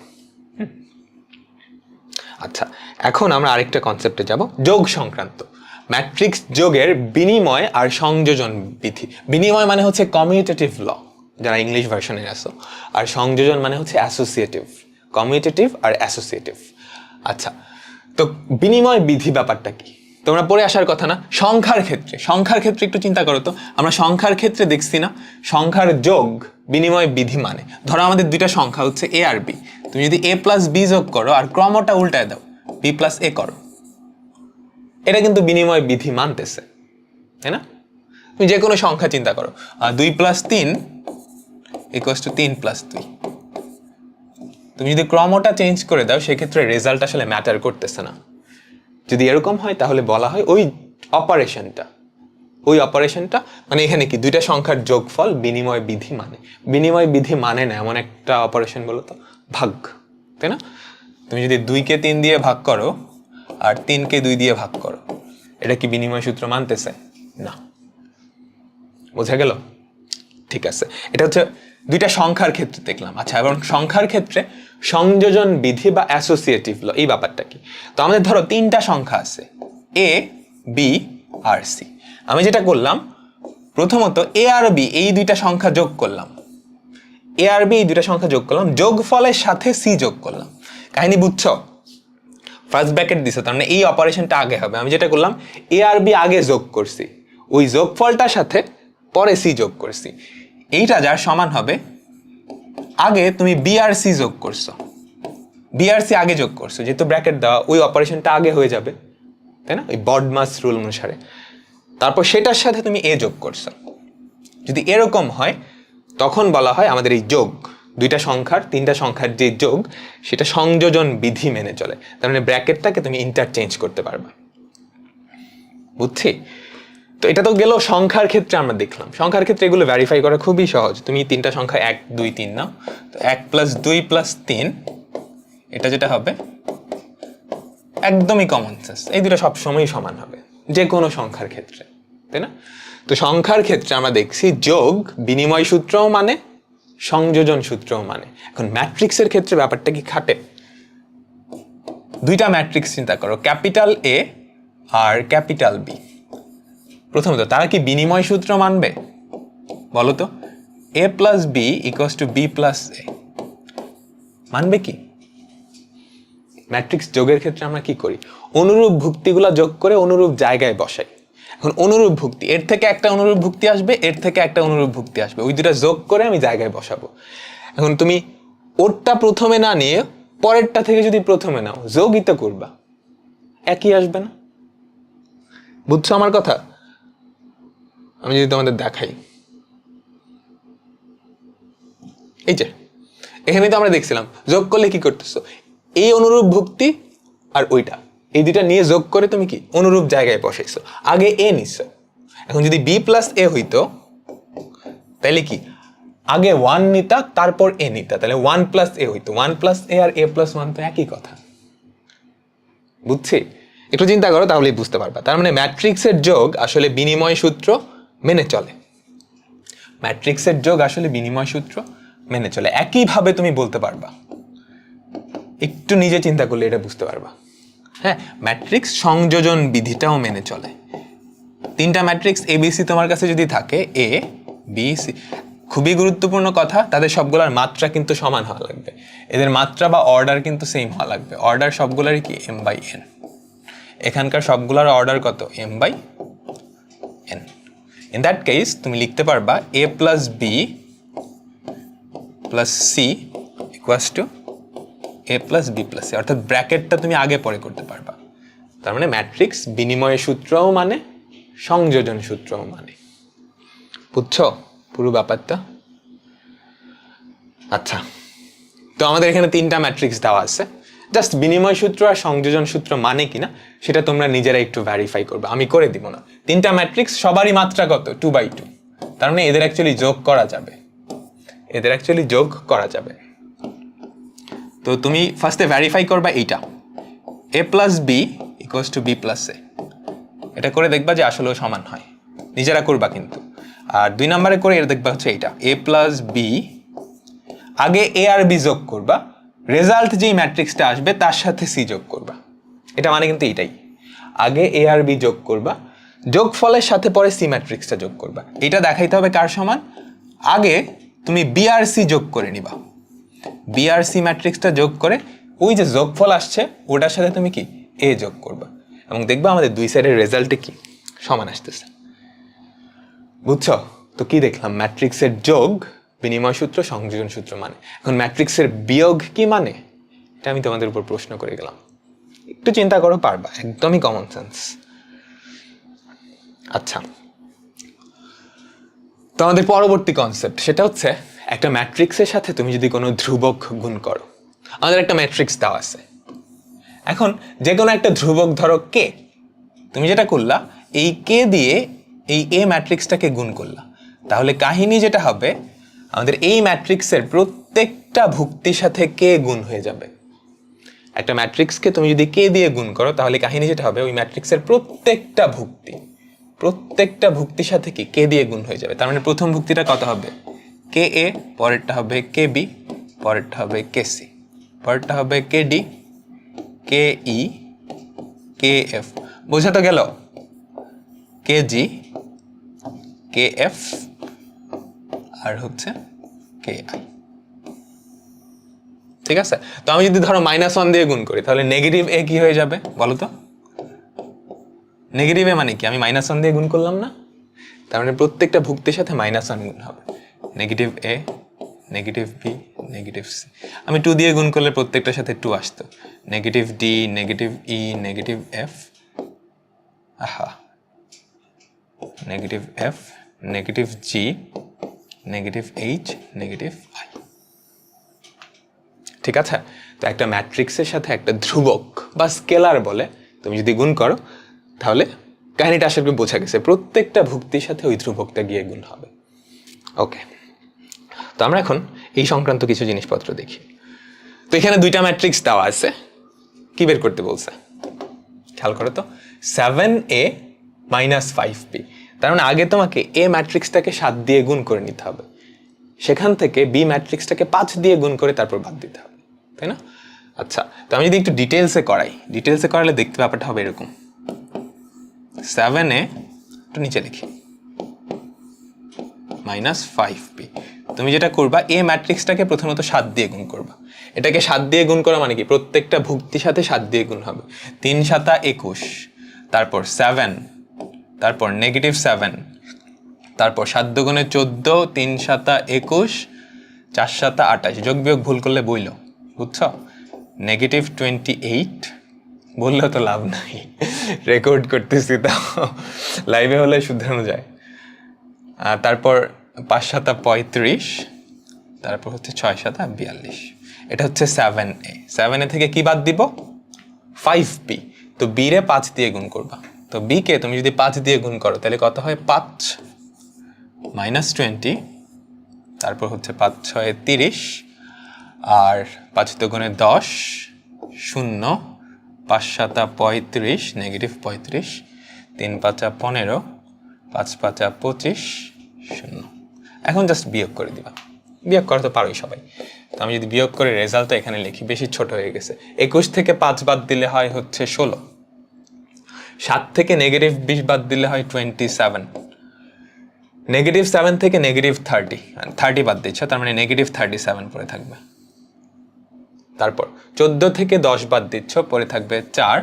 আচ্ছা, এখন আমরা আরেকটা কনসেপ্টে যাব, যোগ সংক্রান্ত। ম্যাট্রিক্স যোগের বিনিময় আর সংযোজন বিধি। বিনিময় মানে হচ্ছে কমিউটেটিভ ল, যারা ইংলিশ ভার্সনে আসো, আর সংযোজন মানে হচ্ছে অ্যাসোসিয়েটিভ, কমিউটেটিভ আর অ্যাসোসিয়েটিভ। আচ্ছা, তো বিনিময় বিধি ব্যাপারটা কি তোমরা পড়ে আসার কথা না? সংখ্যার ক্ষেত্রে, সংখ্যার ক্ষেত্রে একটু চিন্তা করো তো, আমরা সংখ্যার ক্ষেত্রে দেখছি না সংখ্যার যোগ বিনিময় বিধি মানে, ধরো আমাদের দুইটা সংখ্যা হচ্ছে এ আর বি, তুমি যদি এ প্লাস বি যোগ করো আর ক্রমটা উল্টায় দাও, বি প্লাস এ করো, এটা কিন্তু বিনিময় বিধি মানতেছে, তাই না? তুমি যে কোনো সংখ্যা চিন্তা করো, 2 + 3 = 3 + 2, তুমি যদি ক্রমটা চেঞ্জ করে দাও সেক্ষেত্রে রেজাল্ট আসলে ম্যাটার করতেছে না। যদি এরকম হয় তাহলে বলা হয় ওই অপারেশনটা মানে এখানে কি দুইটা সংখ্যার যোগফল বিনিময় বিধি মানে। বিনিময় বিধি মানে না এমন একটা অপারেশন বলো তো, ভাগ, তাই না? তুমি যদি 2-কে 3 দিয়ে ভাগ করো আর 3-কে 2 দিয়ে ভাগ করো, এটা কি বিনিময় সূত্র মানতেছে? না। বোঝা গেল? ঠিক আছে, এটা হচ্ছে দুইটা সংখ্যার ক্ষেত্রে দেখলাম। আচ্ছা, এবং সংখ্যার ক্ষেত্রে সংযোজন বিধি বা অ্যাসোসিয়েটিভ ল, এই ব্যাপারটা কি? তো আমাদের ধরো 3টা সংখ্যা আছে, এ বি আর সি। আমি যেটা করলাম প্রথমত এ আর বি এই দুইটা সংখ্যা যোগ করলাম, এ আর বি এই দুইটা সংখ্যা যোগ করলাম, যোগফলের সাথে সি যোগ করলাম। কাহিনী বুঝছো? ফার্স্ট ব্র্যাকেট দিছে, তার মানে এই অপারেশনটা আগে হবে। আমি যেটা করলাম এ আর বি আগে যোগ করছি, ওই যোগফলটার সাথে পরে সি যোগ করছি। এইটা যার সমান হবে, আগে তুমি বি আর সি যোগ করছো, বি আর সি আগে যোগ করছো, যেহেতু ব্র্যাকেট দেওয়া ওই অপারেশনটা আগে হয়ে যাবে, তাই না? ওই বডমাস রুল অনুসারে। তারপর সেটার সাথে তুমি এ যোগ করছো। যদি এরকম হয় তখন বলা হয় আমাদের এই যোগ, দুইটা সংখ্যার তিনটা সংখ্যার যে যোগ সেটা সংযোজন বিধি মেনে চলে। তার মানে ব্র্যাকেটটাকে তুমি ইন্টারচেঞ্জ করতে পারবা। বুঝছি? তো এটা তো গেল সংখ্যার ক্ষেত্রে আমরা দেখলাম। সংখ্যার ক্ষেত্রে এগুলো ভেরিফাই করা খুবই সহজ। তুমি তিনটা সংখ্যা 1 2 3 নাও, তো 1 + 2 + 3 এটা যেটা হবে একদমই কমন সেন্স, এই দুটো সবসময়ই সমান হবে যে কোনো সংখ্যার ক্ষেত্রে, তাই না? তো সংখ্যার ক্ষেত্রে আমরা দেখছি যোগ বিনিময় সূত্রও মানে, সংযোজন সূত্রও মানে। এখন ম্যাট্রিক্সের ক্ষেত্রে ব্যাপারটা কি খাটে? দুইটা ম্যাট্রিক্স চিন্তা করো, ক্যাপিটাল এ আর ক্যাপিটাল বি। প্রথমত তারা কি বিনিময় সূত্র মানবে বলো তো? a + b = b + a মানবে কি? ম্যাট্রিক্স যোগের ক্ষেত্রে আমরা কি করি? অনুরূপ ভুক্তিগুলো যোগ করে অনুরূপ জায়গায় বসাই। এখন অনুরূপ ভুক্তি, এর থেকে একটা অনুরূপ ভুক্তি আসবে, এর থেকে একটা অনুরূপ ভুক্তি আসবে, ওই দুটা যোগ করে আমি জায়গায় বসাবো। এখন তুমি ওরটা প্রথমে না নিয়ে পরেরটা থেকে যদি প্রথমে নাও, যোগই তো করবা, একই আসবে না? বুঝছো আমার কথা? আমি যদি তোমাদের দেখাই, এই যে এখানে তো আমরা দেখছিলাম যোগ করলে কি করতেছো, এই অনুরূপ ভুক্তি আর ওইটা, এই দুইটা নিয়ে যোগ করে তুমি কি অনুরূপ জায়গায় বসাইছো। আগে এ নিছো, এখন যদি বি প্লাস এ হইতো তাহলে কি আগে 1 নিতা তারপর এ নিতা, তাহলে 1 + a হইতো। 1 + a আর a + 1 তো একই কথা। বুঝছি? একটু চিন্তা করো তাহলেই বুঝতে পারবা। তার মানে ম্যাট্রিক্সের যোগ আসলে বিনিময় সূত্র মেনে চলে। ম্যাট্রিক্সের যোগ আসলে বিনিময় সূত্র মেনে চলে। একইভাবে তুমি বলতে পারবা, একটু নিজে চিন্তা করলে এটা বুঝতে পারবা। হ্যাঁ, ম্যাট্রিক্স সংযোজন বিধিটাও মেনে চলে। তিনটা ম্যাট্রিক্স এবিসি তোমার কাছে যদি থাকে, এ বি সি, খুবই গুরুত্বপূর্ণ কথা, তাদের সবগুলোর মাত্রা কিন্তু সমান হওয়া লাগবে। এদের মাত্রা বা অর্ডার কিন্তু সেম হওয়া লাগবে। অর্ডার সবগুলোরই কি m/n। এখানকার সবগুলোর অর্ডার কত? m/n। ইন দ্যাট কেস তুমি লিখতে পারবা a + b + c = a + b + c, অর্থাৎ ব্র্যাকেটটা তুমি আগে পরে করতে পারবা। তার মানে ম্যাট্রিক্স বিনিময় সূত্রও মানে, সংযোজন সূত্রও মানে। বুঝছো পুরো ব্যাপারটা? আচ্ছা, তো আমাদের এখানে তিনটা ম্যাট্রিক্স দেওয়া আছে। জাস্ট বিনিময় সূত্র আর সংযোজন সূত্র মানে কিনা সেটা তোমরা নিজেরা একটু ভেরিফাই করবে, আমি করে দিব না। তিনটা ম্যাট্রিক্স সবারই মাত্রা কত? 2/2। তার মানে এদের অ্যাকচুয়ালি যোগ করা যাবে, এদের অ্যাকচুয়ালি যোগ করা যাবে। তো তুমি ফার্স্টে ভেরিফাই করবা এইটা, a + b = b + a। এটা করে দেখবা যে আসলেও সমান হয়, নিজেরা করবা কিন্তু। আর 2 নম্বরে করে এটা দেখবা হচ্ছে এইটা, a + b, আগে এ আর বি যোগ করবা, রেজাল্ট যেই ম্যাট্রিক্সটা আসবে তার সাথে সি যোগ করবা। এটা মানে কিন্তু এইটাই, আগে এ আর বি যোগ করবা, যোগফলের সাথে পরে সি ম্যাট্রিক্সটা যোগ করবা। এটা দেখাইতে হবে কার সমান? আগে তুমি বি আর সি যোগ করে নিবা, বি আর সি ম্যাট্রিক্সটা যোগ করে ওই যে যোগফল আসছে ওটার সাথে তুমি কি এ যোগ করবা, এবং দেখবা আমাদের দুই সাইডের রেজাল্টে কি সমান আসতেছে। বুঝছো? তো কি দেখলাম? ম্যাট্রিক্সের যোগ বিনিময় সূত্র, সংযোজন সূত্র মানে। এখন ম্যাট্রিক্সের বিয়োগ কি মানে? এটা আমি তোমাদের উপর প্রশ্ন করে গেলাম, একটু চিন্তা করো, পারবা, একদমই কমন সেন্স। আচ্ছা, তো আমাদের পরবর্তী কনসেপ্ট সেটা হচ্ছে একটা ম্যাট্রিক্সের সাথে তুমি যদি কোনো ধ্রুবক গুণ করো। আমাদের একটা ম্যাট্রিক্স দেওয়া আছে, এখন যে কোনো একটা ধ্রুবক ধরো কে, তুমি যেটা করলা এই কে দিয়ে এই এ ম্যাট্রিক্সটাকে গুণ করলা, তাহলে কাহিনী যেটা হবে আমাদের এই ম্যাট্রিক্সের প্রত্যেকটা ভুক্তির সাথে কে গুণ হয়ে যাবে। একটা ম্যাট্রিক্সকে তুমি যদি কে দিয়ে গুণ করো তাহলে কাহিনী যেটা হবে ওই ম্যাট্রিক্সের প্রত্যেকটা ভুক্তির সাথে কি কে দিয়ে গুণ হয়ে যাবে। তার মানে প্রথম ভুক্তিটা কত হবে? কে এ, পরেরটা হবে কে বি, পরেরটা হবে কে সি, পরেরটা হবে কে ডি, কে ই, কে এফ। বোঝা তো গেল? কেজি, কেএফ আর হচ্ছে কেআই। ঠিক আছে, তো আমি যদি ধরো -1 দিয়ে গুণ করি তাহলে নেগেটিভ এ কি হয়ে যাবে বলো তো? নেগেটিভ এ মানে কি? আমি -1 দিয়ে গুণ করলাম না, তার মানে প্রত্যেকটা ভুক্তির সাথে -1 গুণ হবে। Negative A, negative B, negative C. আমি 2 দিয়ে গুণ করলে প্রত্যেকটার সাথে 2 আসতো। Negative D, negative E, negative F, আহা, negative F, negative G, negative H, negative I. ঠিক আছে, তো একটা ম্যাট্রিক্সের সাথে একটা ধ্রুবক বা স্কেলার বলে তুমি যদি গুণ করো তাহলে কাহিনীটা আসলে বোঝা গেছে, প্রত্যেকটা ভুক্তির সাথে ওই ধ্রুবকটা গিয়ে গুণ হবে। ওকে, তো আমরা এখন এই সংক্রান্ত কিছু জিনিসপত্র দেখি। তো এখানে 2টা ম্যাট্রিক্স দেওয়া আছে, কি বের করতে বলছে খেয়াল করো তো, 7a - 5b। তার মানে আগে তোমাকে এ ম্যাট্রিক্সটাকে 7 দিয়ে গুণ করে নিতে হবে, সেখান থেকে বি ম্যাট্রিক্সটাকে 5 দিয়ে গুণ করে তারপর বাদ দিতে হবে, তাই না? আচ্ছা, তো আমি যদি একটু ডিটেলসে করালে দেখতে ব্যাপারটা হবে এরকম। 7a, একটু নিচে লিখি, -5b। তুমি যেটা করবা, এ ম্যাট্রিক্সটাকে প্রথমত 7 দিয়ে গুণ করবা। এটাকে 7 দিয়ে গুণ করা মানে কি? প্রত্যেকটা ভুক্তির সাথে 7 দিয়ে গুণ হবে। 3 × 7 = 21, তারপর 7, তারপর -7, তারপর 7 × 2 = 14, 3 × 7 = 21, 4 × 7 = 28। যোগ বিয়োগ ভুল করলে বইলো, বুঝছো? -28 বললেও তো লাভ নাই, রেকর্ড করতেছি, তাও লাইভে হলে শুধরানো যায়। তারপর 5 × 7 = 35, তারপর হচ্ছে 6 × 7 = 42। এটা হচ্ছে 7a। 7a থেকে কি বাদ দিব? 5b। তো b রে 5 দিয়ে গুণ করবা। তো b কে তুমি যদি 5 দিয়ে গুণ করো তাহলে কত হয়? 5 - 20, তারপর হচ্ছে 5 × 6 = 30, আর 5 × 2 = 10, 0, 5 × 7 = 35, -35, 3 × 5 = 15, 5 × 5 = 25, 0। এখন জাস্ট বিয়োগ করে দিবা, বিয়োগ করা তো পারোই সবাই। তো আমি যদি বিয়োগ করে রেজাল্টটা এখানে লিখি, বেশি ছোট হয়ে গেছে। 21 থেকে 5 বাদ দিলে হয় হচ্ছে 16, 7 থেকে -20 বাদ দিলে হয় 27, -7 থেকে -30 বাদ দিচ্ছ, তার মানে -37 পরে থাকবে। তারপর 14 থেকে 10 বাদ দিচ্ছ, পরে থাকবে 4,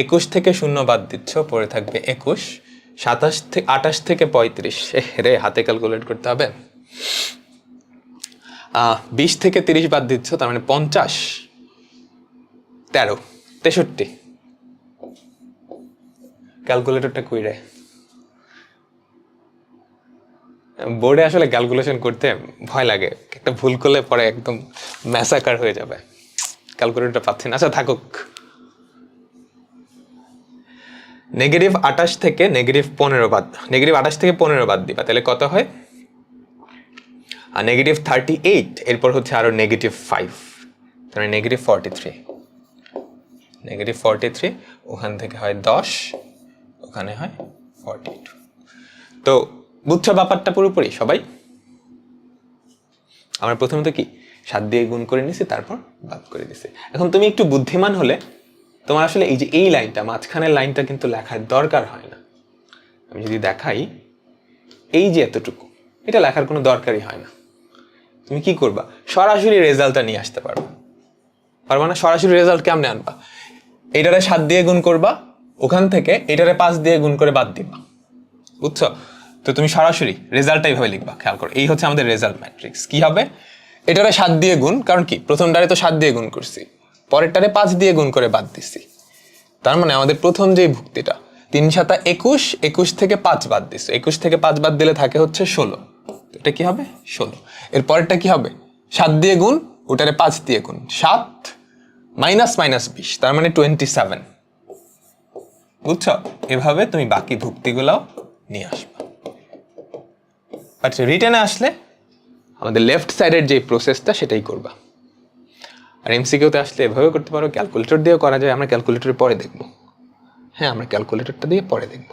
21 থেকে 0 বাদ দিচ্ছ, পরে থাকবে 21, 28 থেকে 35, রে হাতে ক্যালকুলেট করতে হবে, 20 থেকে 30 বাদ দিচ্ছ, তার মানে 50, 13, 63। ক্যালকুলেটরটা কই রে? বোর্ডে আসলে ক্যালকুলেশন করতে ভয় লাগে, একটা ভুল করলে পরে একদম ম্যাসাকার হয়ে যাবে। ক্যালকুলেটরটা পাচ্ছি না, আচ্ছা থাকুক। -28 থেকে -15 বাদ, -28 থেকে 15 বাদ দিবা, তাহলে কত হয়? আর -38, এরপর হচ্ছে আরো -5, তাহলে -43, -43, ওখান থেকে হয় 10, ওখানে হয় 42। তো বুঝছো ব্যাপারটা পুরোপুরি সবাই? আমরা প্রথমত কি 7 দিয়ে গুণ করে নিছি, তারপর বাদ করে দিছি। এখন তুমি একটু বুদ্ধিমান হলে তোমার আসলে এই যে এই লাইনটা, মাঝখানের লাইনটা কিন্তু লেখার দরকার হয় না। আমি যদি দেখাই, এই যে এতটুকু, এটা লেখার কোনো দরকারই হয় না। তুমি কি করবা? সরাসরি রেজাল্টটা নিয়ে আসতে পারবা না? সরাসরি রেজাল্ট কেমনে আনবা? এইটারে 7 দিয়ে গুণ করবা, ওখান থেকে এটারে 5 দিয়ে গুণ করে বাদ দিবা, বুঝছো? তো তুমি সরাসরি রেজাল্টটা এইভাবে লিখবা, খেয়াল করো। এই হচ্ছে আমাদের রেজাল্ট ম্যাট্রিক্স। কি হবে? এটারে 7 দিয়ে গুণ, কারণ কি প্রথমটারে তো 7 দিয়ে গুণ করছি, পরেরটারে 5 দিয়ে গুণ করে বাদ দিছি। তার মানে আমাদের প্রথম যে ভুক্তিটা 3 × 7 = 21, 21 থেকে 5 বাদ দিছি, 21 থেকে 5 বাদ দিলে থাকে হচ্ছে 16। এটা কি হবে? 16। এর পরেরটা কি হবে? 7 দিয়ে গুণ, ওটারে 5 দিয়ে গুণ, 7 -20, তার মানে 27। বুঝছো? এভাবে তুমি বাকি ভুক্তিগুলাও নিয়ে আসবা। আচ্ছা, রিটেনে আসলে আমাদের লেফট সাইডের যে প্রসেসটা সেটাই করবা। আর এমসিকিউতে আসলে এভাবে করতে পারো, ক্যালকুলেটর দিয়েও করা যায়। আমরা ক্যালকুলেটরে পরে দেখব। হ্যাঁ, আমরা ক্যালকুলেটরটা দিয়ে পরে দেখব।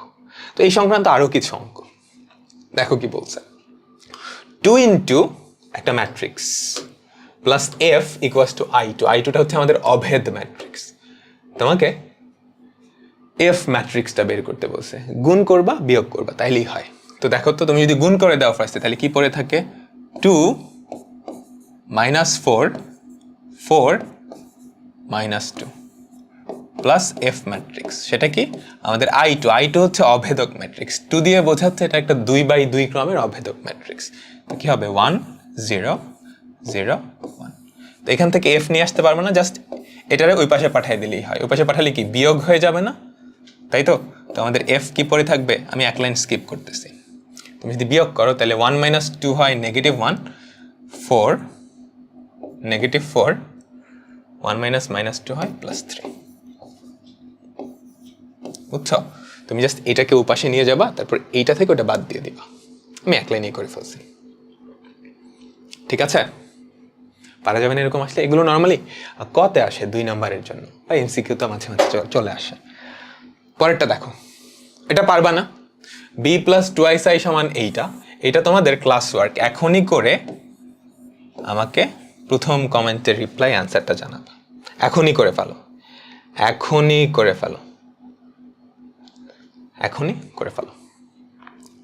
তো এই সংক্রান্ত আরও কিছু অঙ্ক দেখো কি বলছে। 2 × একটা ম্যাট্রিক্স প্লাস f = I2। I2টা হচ্ছে আমাদের অভেদ ম্যাট্রিক্স। তোমাকে এফ ম্যাট্রিক্সটা বের করতে বলছে, গুণ করবা বিয়োগ করবা তাইলেই হয়। তো দেখো তো, তুমি যদি গুণ করে দাও ফার্স্টে, তাহলে কি পড়ে থাকে 2 - 4 4 - 2 প্লাস এফ ম্যাট্রিক্স। সেটা কি আমাদের I2 হচ্ছে অভেদক ম্যাট্রিক্স, 2 দিয়ে বোঝাচ্ছে এটা একটা 2x2 ক্রমের অভেদক ম্যাট্রিক্স। তো কি হবে 1 0 0 1। তো এখান থেকে এফ নিয়ে আসতে পারবো না, জাস্ট এটারে ওই পাশে পাঠিয়ে দিলেই হয়। ওই পাশে পাঠালে কি বিয়োগ হয়ে যাবে না, তাই তো? তো আমাদের এফ কি পড়ে থাকবে, আমি এক লাইন স্কিপ করতেছি। তুমি যদি বিয়োগ করো তাহলে 1 - 2 হয় -1, 4 -4, 1 - 2 হয় +3। বুঝছো? তুমি জাস্ট এটাকে উপাশে নিয়ে যাবা, তারপর এইটা থেকে ওটা বাদ দিয়ে দিবা। আমি এক লাইনেই করে ফেলছি, ঠিক আছে? পারা যাবে না এরকম আসলে। এগুলো নর্মালি কতে আসে 2 নম্বরের জন্য, বা এমসিকিউ তো মাঝে মাঝে চলে আসে। পরেরটা দেখো, এটা পারবা না। b + 2i এইটা তোমাদের ক্লাস ওয়ার্ক এখনই করে আমাকে প্রথম কমেন্টের রিপ্লাই অ্যান্সারটা জানাবা। এখনই করে ফেলো, এখনই করে ফেলো, এখনই করে ফেলো।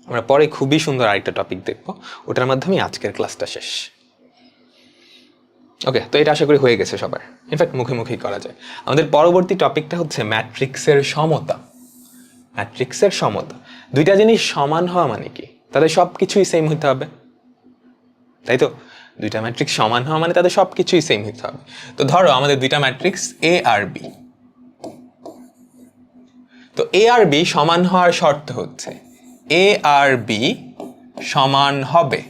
আমরা পরে খুবই সুন্দর আরেকটা টপিক দেখবো, ওটার মাধ্যমে আজকের ক্লাসটা শেষ। ওকে, তো এটা আশা করি হয়ে গেছে সবার, ইনফ্যাক্ট মুখে মুখেই করা যায়। আমাদের পরবর্তী টপিকটা হচ্ছে ম্যাট্রিক্সের সমতা। ম্যাট্রিক্সের সমতা, দুইটা জিনিস সমান হওয়া মানে কি, তাদের সব কিছুই সেম হইতে হবে, তাই তো? দুইটা ম্যাট্রিক্স সমান হওয়া মানে তাদের সব কিছুই সেম হইতে হবে। তো ধরো আমাদের দুইটা ম্যাট্রিক্স এ আর বি। তো এ আর বি সমান হওয়ার শর্ত হচ্ছে এ আর বি সমান হবে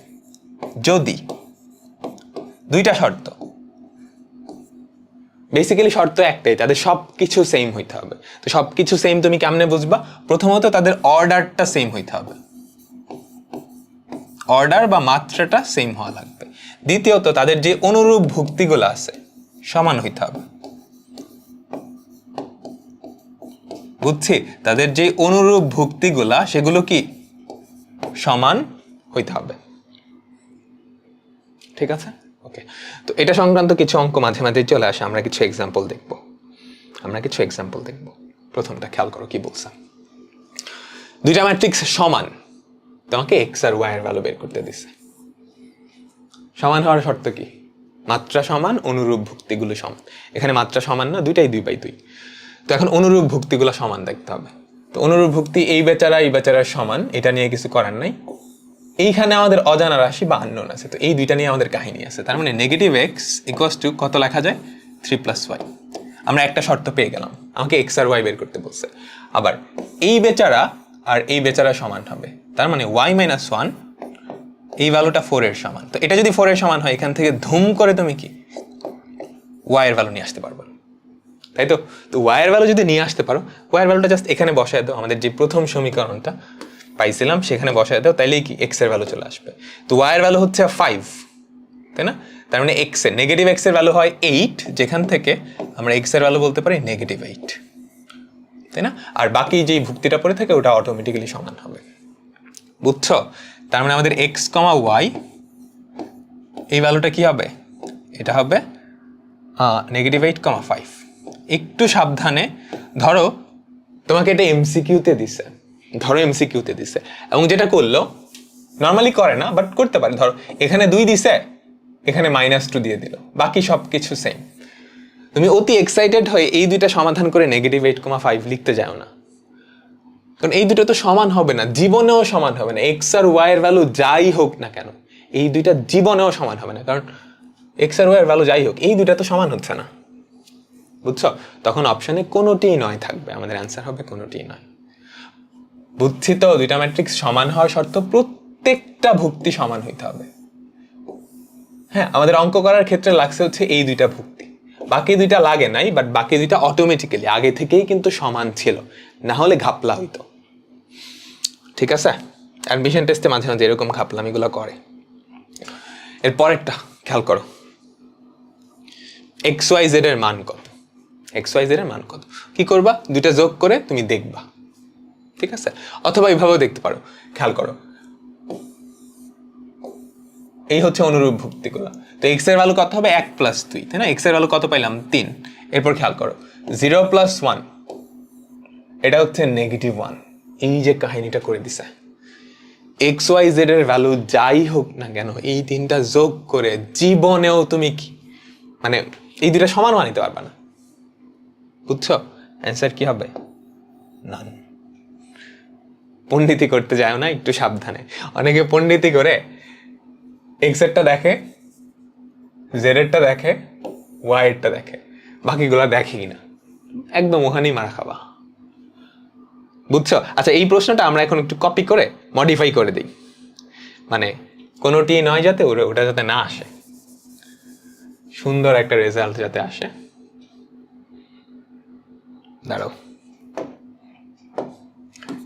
যদি দুইটা শর্ত, বেসিক্যালি শর্ত একটাই, তাদের সব কিছু সেম হইতে হবে। তো সব কিছু সেম তুমি কেমনে বুঝবা? প্রথমত তাদের অর্ডারটা সেম হইতে হবে, অর্ডার বা মাত্রাটা সেম হওয়া লাগবে। দ্বিতীয়ত তাদের যে অনুরূপ ভুক্তিগুলো আছে সমান হইতে হবে। বুঝছি? তাদের যে অনুরূপ ভুক্তিগুলা সেগুলো কি সমান হইতে হবে, ঠিক আছে? ওকে, তো এটা সংক্রান্ত কিছু অঙ্ক মাঝে মাঝে চলে আসে, আমরা কিছু এক্সাম্পল দেখব। প্রথমটা খেয়াল করো কি বলছে। দুইটা ম্যাট্রিক্স সমান, তোমাকে এক্স আর ওয়াই এর ভ্যালু বের করতে দিছে। সমান হওয়ার শর্ত কি? মাত্রা সমান, অনুরূপ ভুক্তিগুলো সমান। এখানে মাত্রা সমান না, দুইটাই 2/2। তো এখন অনুরূপ ভুক্তিগুলো সমান দেখতে হবে। তো অনুরূপ ভুক্তি এই বেচারার সমান, এটা নিয়ে কিছু করার নাই। এইখানে আমাদের অজানা রাশি বা আননোন আছে, তো এই দুইটা নিয়ে আমাদের কাহিনী আছে। তার মানে -x = কত লেখা যায় 3 + y। আমরা একটা শর্ত পেয়ে গেলাম, আমাকে এক্স আর ওয়াই বের করতে বলছে। আবার এই বেচারা আর এই বেচারা সমান হবে, তার মানে y - 1 এই ভ্যালুটা 4 এর সমান। তো এটা যদি 4 এর সমান হয়, এখান থেকে ধুম করে তুমি কি y এর ভ্যালু নিয়ে আসতে পারবে, তাই তো? তো y এর ভ্যালু যদি নিয়ে আসতে পারো, y এর ভ্যালুটা জাস্ট এখানে বসায় দাও, আমাদের যে প্রথম সমীকরণটা পাইছিলাম সেখানে বসায় দাও, তাইলেই কি x এর ভ্যালু চলে আসবে। তো y এর ভ্যালু হচ্ছে 5, তাই না? তার মানে x এর নেগেটিভ x এর ভ্যালু হয় 8, যেখান থেকে আমরা x এর ভ্যালু বলতে পারি -8, তাই না? আর বাকি যেই ভুক্তিটা পড়ে থাকে ওটা অটোমেটিক্যালি সমান হবে। বুঝছো? তার মানে আমাদের x, y এই ভ্যালুটা কি হবে? এটা হবে -8, 5। একটু সাবধানে ধরো, তোমাকে এটা এমসিকিউতে দিছে, এবং যেটা করলো নর্মালি করে না, বাট করতে পারে। ধরো এখানে 2 দিছে, এখানে -2 দিয়ে দিল, বাকি সব কিছু সেম। তুমি অতি এক্সাইটেড হয়ে এই দুইটা সমাধান করে -8, 5 লিখতে যাও না, কারণ এই দুটো তো সমান হবে না, জীবনেও সমান হবে না। এক্স আর ওয়াই এর ভ্যালু যাই হোক না কেন, এই দুইটা জীবনেও সমান হবে না, কারণ এক্স আর ওয়াই এর ভ্যালু যাই হোক, এই দুইটা তো সমান হচ্ছে না। বুঝছো? তখন অপশনে কোনোটিই নয় থাকবে, আমাদের অ্যান্সার হবে কোনোটিই নয়। বুঝছি তো? দুইটা ম্যাট্রিক্স সমান হওয়ার শর্ত প্রত্যেকটা ভুক্তি সমান হইতে হবে। হ্যাঁ, আমাদের অঙ্ক করার ক্ষেত্রে লাগছে হচ্ছে এই দুইটা ভুক্তি, বাকি দুইটা লাগে নাই, বাট বাকি দুইটা অটোমেটিক্যালি আগে থেকেই কিন্তু সমান ছিল, না হলে ঘাপলা হইতো, ঠিক আছে? অ্যাডমিশন টেস্টে মাঝে মাঝে এরকম ঘাপলামিগুলো করে। এর পরেরটা খেয়াল করো, XYZ এর মান কত? XYZ এর মান কত? কি করবা? দুইটা যোগ করে তুমি দেখবা, ঠিক আছে? অথবা এইভাবেও দেখতে পারো। খেয়াল করো, এই হচ্ছে অনুরূপ ভুক্তিগুলো। তো x এর ভ্যালু কত হবে? 1 + 2, তাই না? x এর ভ্যালু কত পাইলাম? 3। এরপর খেয়াল করো 0 + 1, এটা হচ্ছে -1। এই যে কাহিনীটা করে দিছে, এক্স ওয়াই জেড এর ভ্যালু যাই হোক না কেন, এই তিনটা যোগ করে জীবনেও তুমি কি মানে এই দুইটা সমান বানাইতে পারবা না, বুঝছো? অ্যান্সার কি হবে? নান। পণ্ডিতি করতে যায় না, একটু সাবধানে। অনেকে পণ্ডিতি করে এক্স এরটা দেখে, জেড এরটা দেখে, ওয়াই এরটা দেখে, বাকিগুলা দেখেই না, একদম ওখানেই মারা খাবা, বুঝছো? আচ্ছা, এই প্রশ্নটা আমরা এখন একটু কপি করে মডিফাই করে দিই, মানে কোনোটি নয় যাতে ওটা যাতে না আসে, সুন্দর একটা রেজাল্ট যাতে আসে। দাঁড়াও,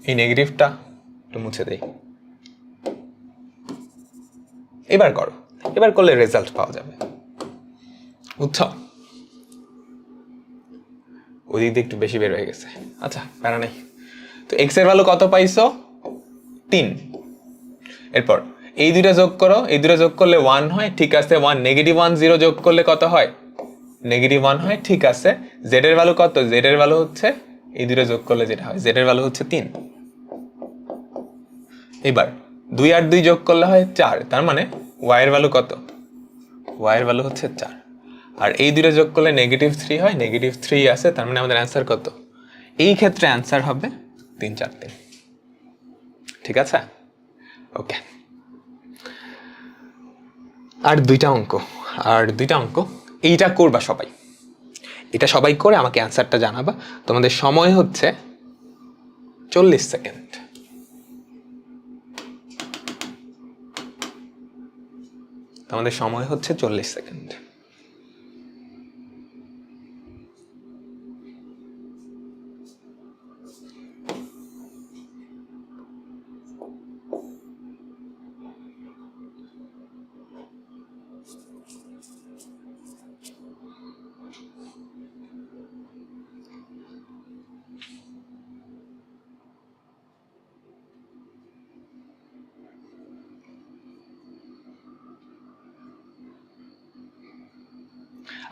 এই নেগেটিভটা একটু মুছে দেই। এবার করো, এবার করলে রেজাল্ট পাওয়া যাবে, বুঝছো? ওই দিক দিয়ে একটু বেশি বের হয়ে গেছে, আচ্ছা প্যারা নেই। তো এক্স এর ভ্যালু কত পাইছো? 3। এরপর এই দুইটা যোগ করো, এই দুইটা যোগ করলে 1 হয়, ঠিক আছে। 1 -1 0 যোগ করলে কত হয়? -1 হয়, ঠিক আছে। জেড এর ভ্যালু কত? জেড এর ভ্যালু হচ্ছে, এই দুইটা যোগ করলে যেটা হয়, জেড এর ভ্যালু হচ্ছে 3। এবার 2 আর 2 যোগ করলে হয় 4, তার মানে ওয়াই এর ভ্যালু কত? ওয়াই এর ভ্যালু হচ্ছে 4। আর এই দুইটা যোগ করলে -3 হয়, -3 আছে, তার মানে আমাদের অ্যান্সার কত? এই ক্ষেত্রে অ্যান্সার হবে 3 4 3। ঠিক আছে, ওকে। আর দুইটা অঙ্ক, এইটা করবা সবাই, এটা সবাই করে আমাকে অ্যান্সারটা জানাবা। তোমাদের সময় হচ্ছে 40 সেকেন্ড। তোমাদের সময় হচ্ছে 40 সেকেন্ড।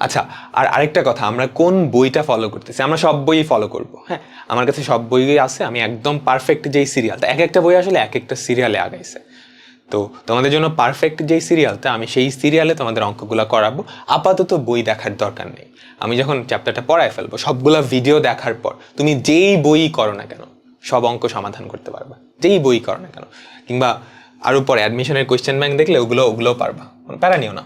আচ্ছা, আর আরেকটা কথা, আমরা কোন বইটা ফলো করতেছি? আমরা সব বই ফলো করব, হ্যাঁ। আমার কাছে সব বই আছে, আমি একদম পারফেক্ট যেই সিরিয়ালটা, এক একটা বই আসলে এক একটা সিরিয়ালে আগাইছে, তো তোমাদের জন্য পারফেক্ট যেই সিরিয়ালটা, আমি সেই সিরিয়ালে তোমাদের অঙ্কগুলো করাবো। আপাতত বই দেখার দরকার নেই, আমি যখন চ্যাপ্টারটা পড়ায় ফেলবো, সবগুলা ভিডিও দেখার পর তুমি যেই বই করো না কেন সব অঙ্ক সমাধান করতে পারবা, যেই বই করো না কেন। কিংবা আরও পরে অ্যাডমিশনের কোয়েশ্চেন ব্যাংক দেখলে ওগুলোও পারবা, প্যারা নিও না,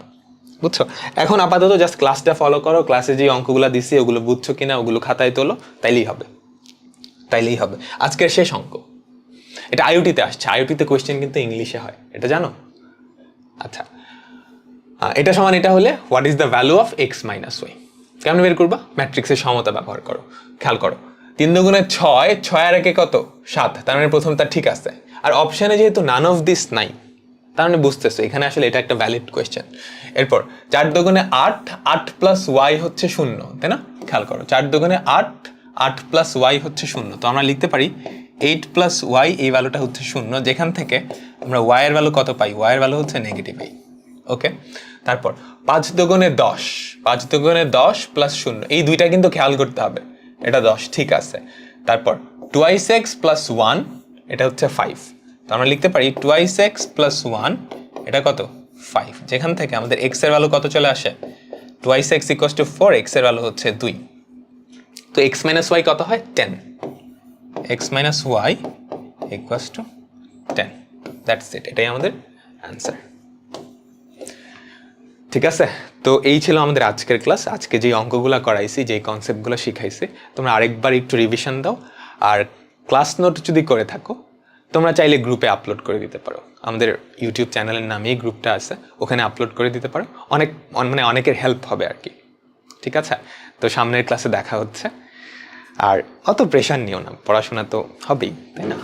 বুঝছো? এখন আপাতত জাস্ট ক্লাসটা ফলো করো, ক্লাসে যে অঙ্কগুলো দিছি ওগুলো বুঝছো কিনা ওগুলো খাতায় তোলো, তাইলেই হবে। আজকের শেষ অঙ্ক, এটা আইওটিতে আসছে, আইওটিতে কোয়েশ্চেন কিন্তু ইংলিশে হয়, এটা জানো? আচ্ছা, এটা সমান এটা হলে what is the value of X minus Y? কেমন বের করবা? ম্যাট্রিক্সের সমতা ব্যবহার করো। খেয়াল করো, 3 দুগুণে 6, 6 আর 1 কত? 7, তার মানে প্রথমটা ঠিক আছে। আর অপশানে যেহেতু নান অফ দিস নাই, তার মানে বুঝতেছো এখানে আসলে এটা একটা ভ্যালিড কোয়েশ্চেন। এরপর 4 দুগুণে 8, 8 প্লাস ওয়াই হচ্ছে 0, তাই না? খেয়াল করো, 4 দুগুণে 8, 8 প্লাস ওয়াই হচ্ছে 0, তো আমরা লিখতে পারি 8 প্লাস ওয়াই, এই ভ্যালুটা হচ্ছে 0, যেখান থেকে আমরা ওয়াই এর ভ্যালু কত পাই? ওয়াই এর ভ্যালু হচ্ছে -8। ওকে, তারপর 5 দুগুণে 10, 5 দুগুণে 10 প্লাস 0, এই দুইটা কিন্তু খেয়াল করতে হবে, এটা 10, ঠিক আছে। তারপর 2x প্লাস 1, এটা হচ্ছে 5, তো আমরা লিখতে পারি 2x প্লাস 1, এটা কত? 5, যেখান থেকে আমাদের x এর ভ্যালু কত চলে আসে? 2x ইকুয়ালস টু 4, x এর ভ্যালু হচ্ছে 2, তো x মাইনাস ওয়াই কত হয়? 10, x minus Y equals to 10, that's it, এটাই আমাদের অ্যান্সার। ঠিক আছে, তো এই ছিল আমাদের আজকের ক্লাস। আজকে যে অঙ্কগুলো করাইছি, যে কনসেপ্টগুলো শিখাইছি, তোমরা আরেকবার একটু রিভিশন দাও। আর ক্লাস নোট যদি করে থাকো, তোমরা চাইলে গ্রুপে আপলোড করে দিতে পারো, আমাদের ইউটিউব চ্যানেলের নামেই গ্রুপটা আছে, ওখানে আপলোড করে দিতে পারো, অনেকের হেল্প হবে আর কি। ঠিক আছে, তো সামনের ক্লাসে দেখা হচ্ছে। আর অত প্রেশার নিও না, পড়াশোনা তো হবেই, তাই না?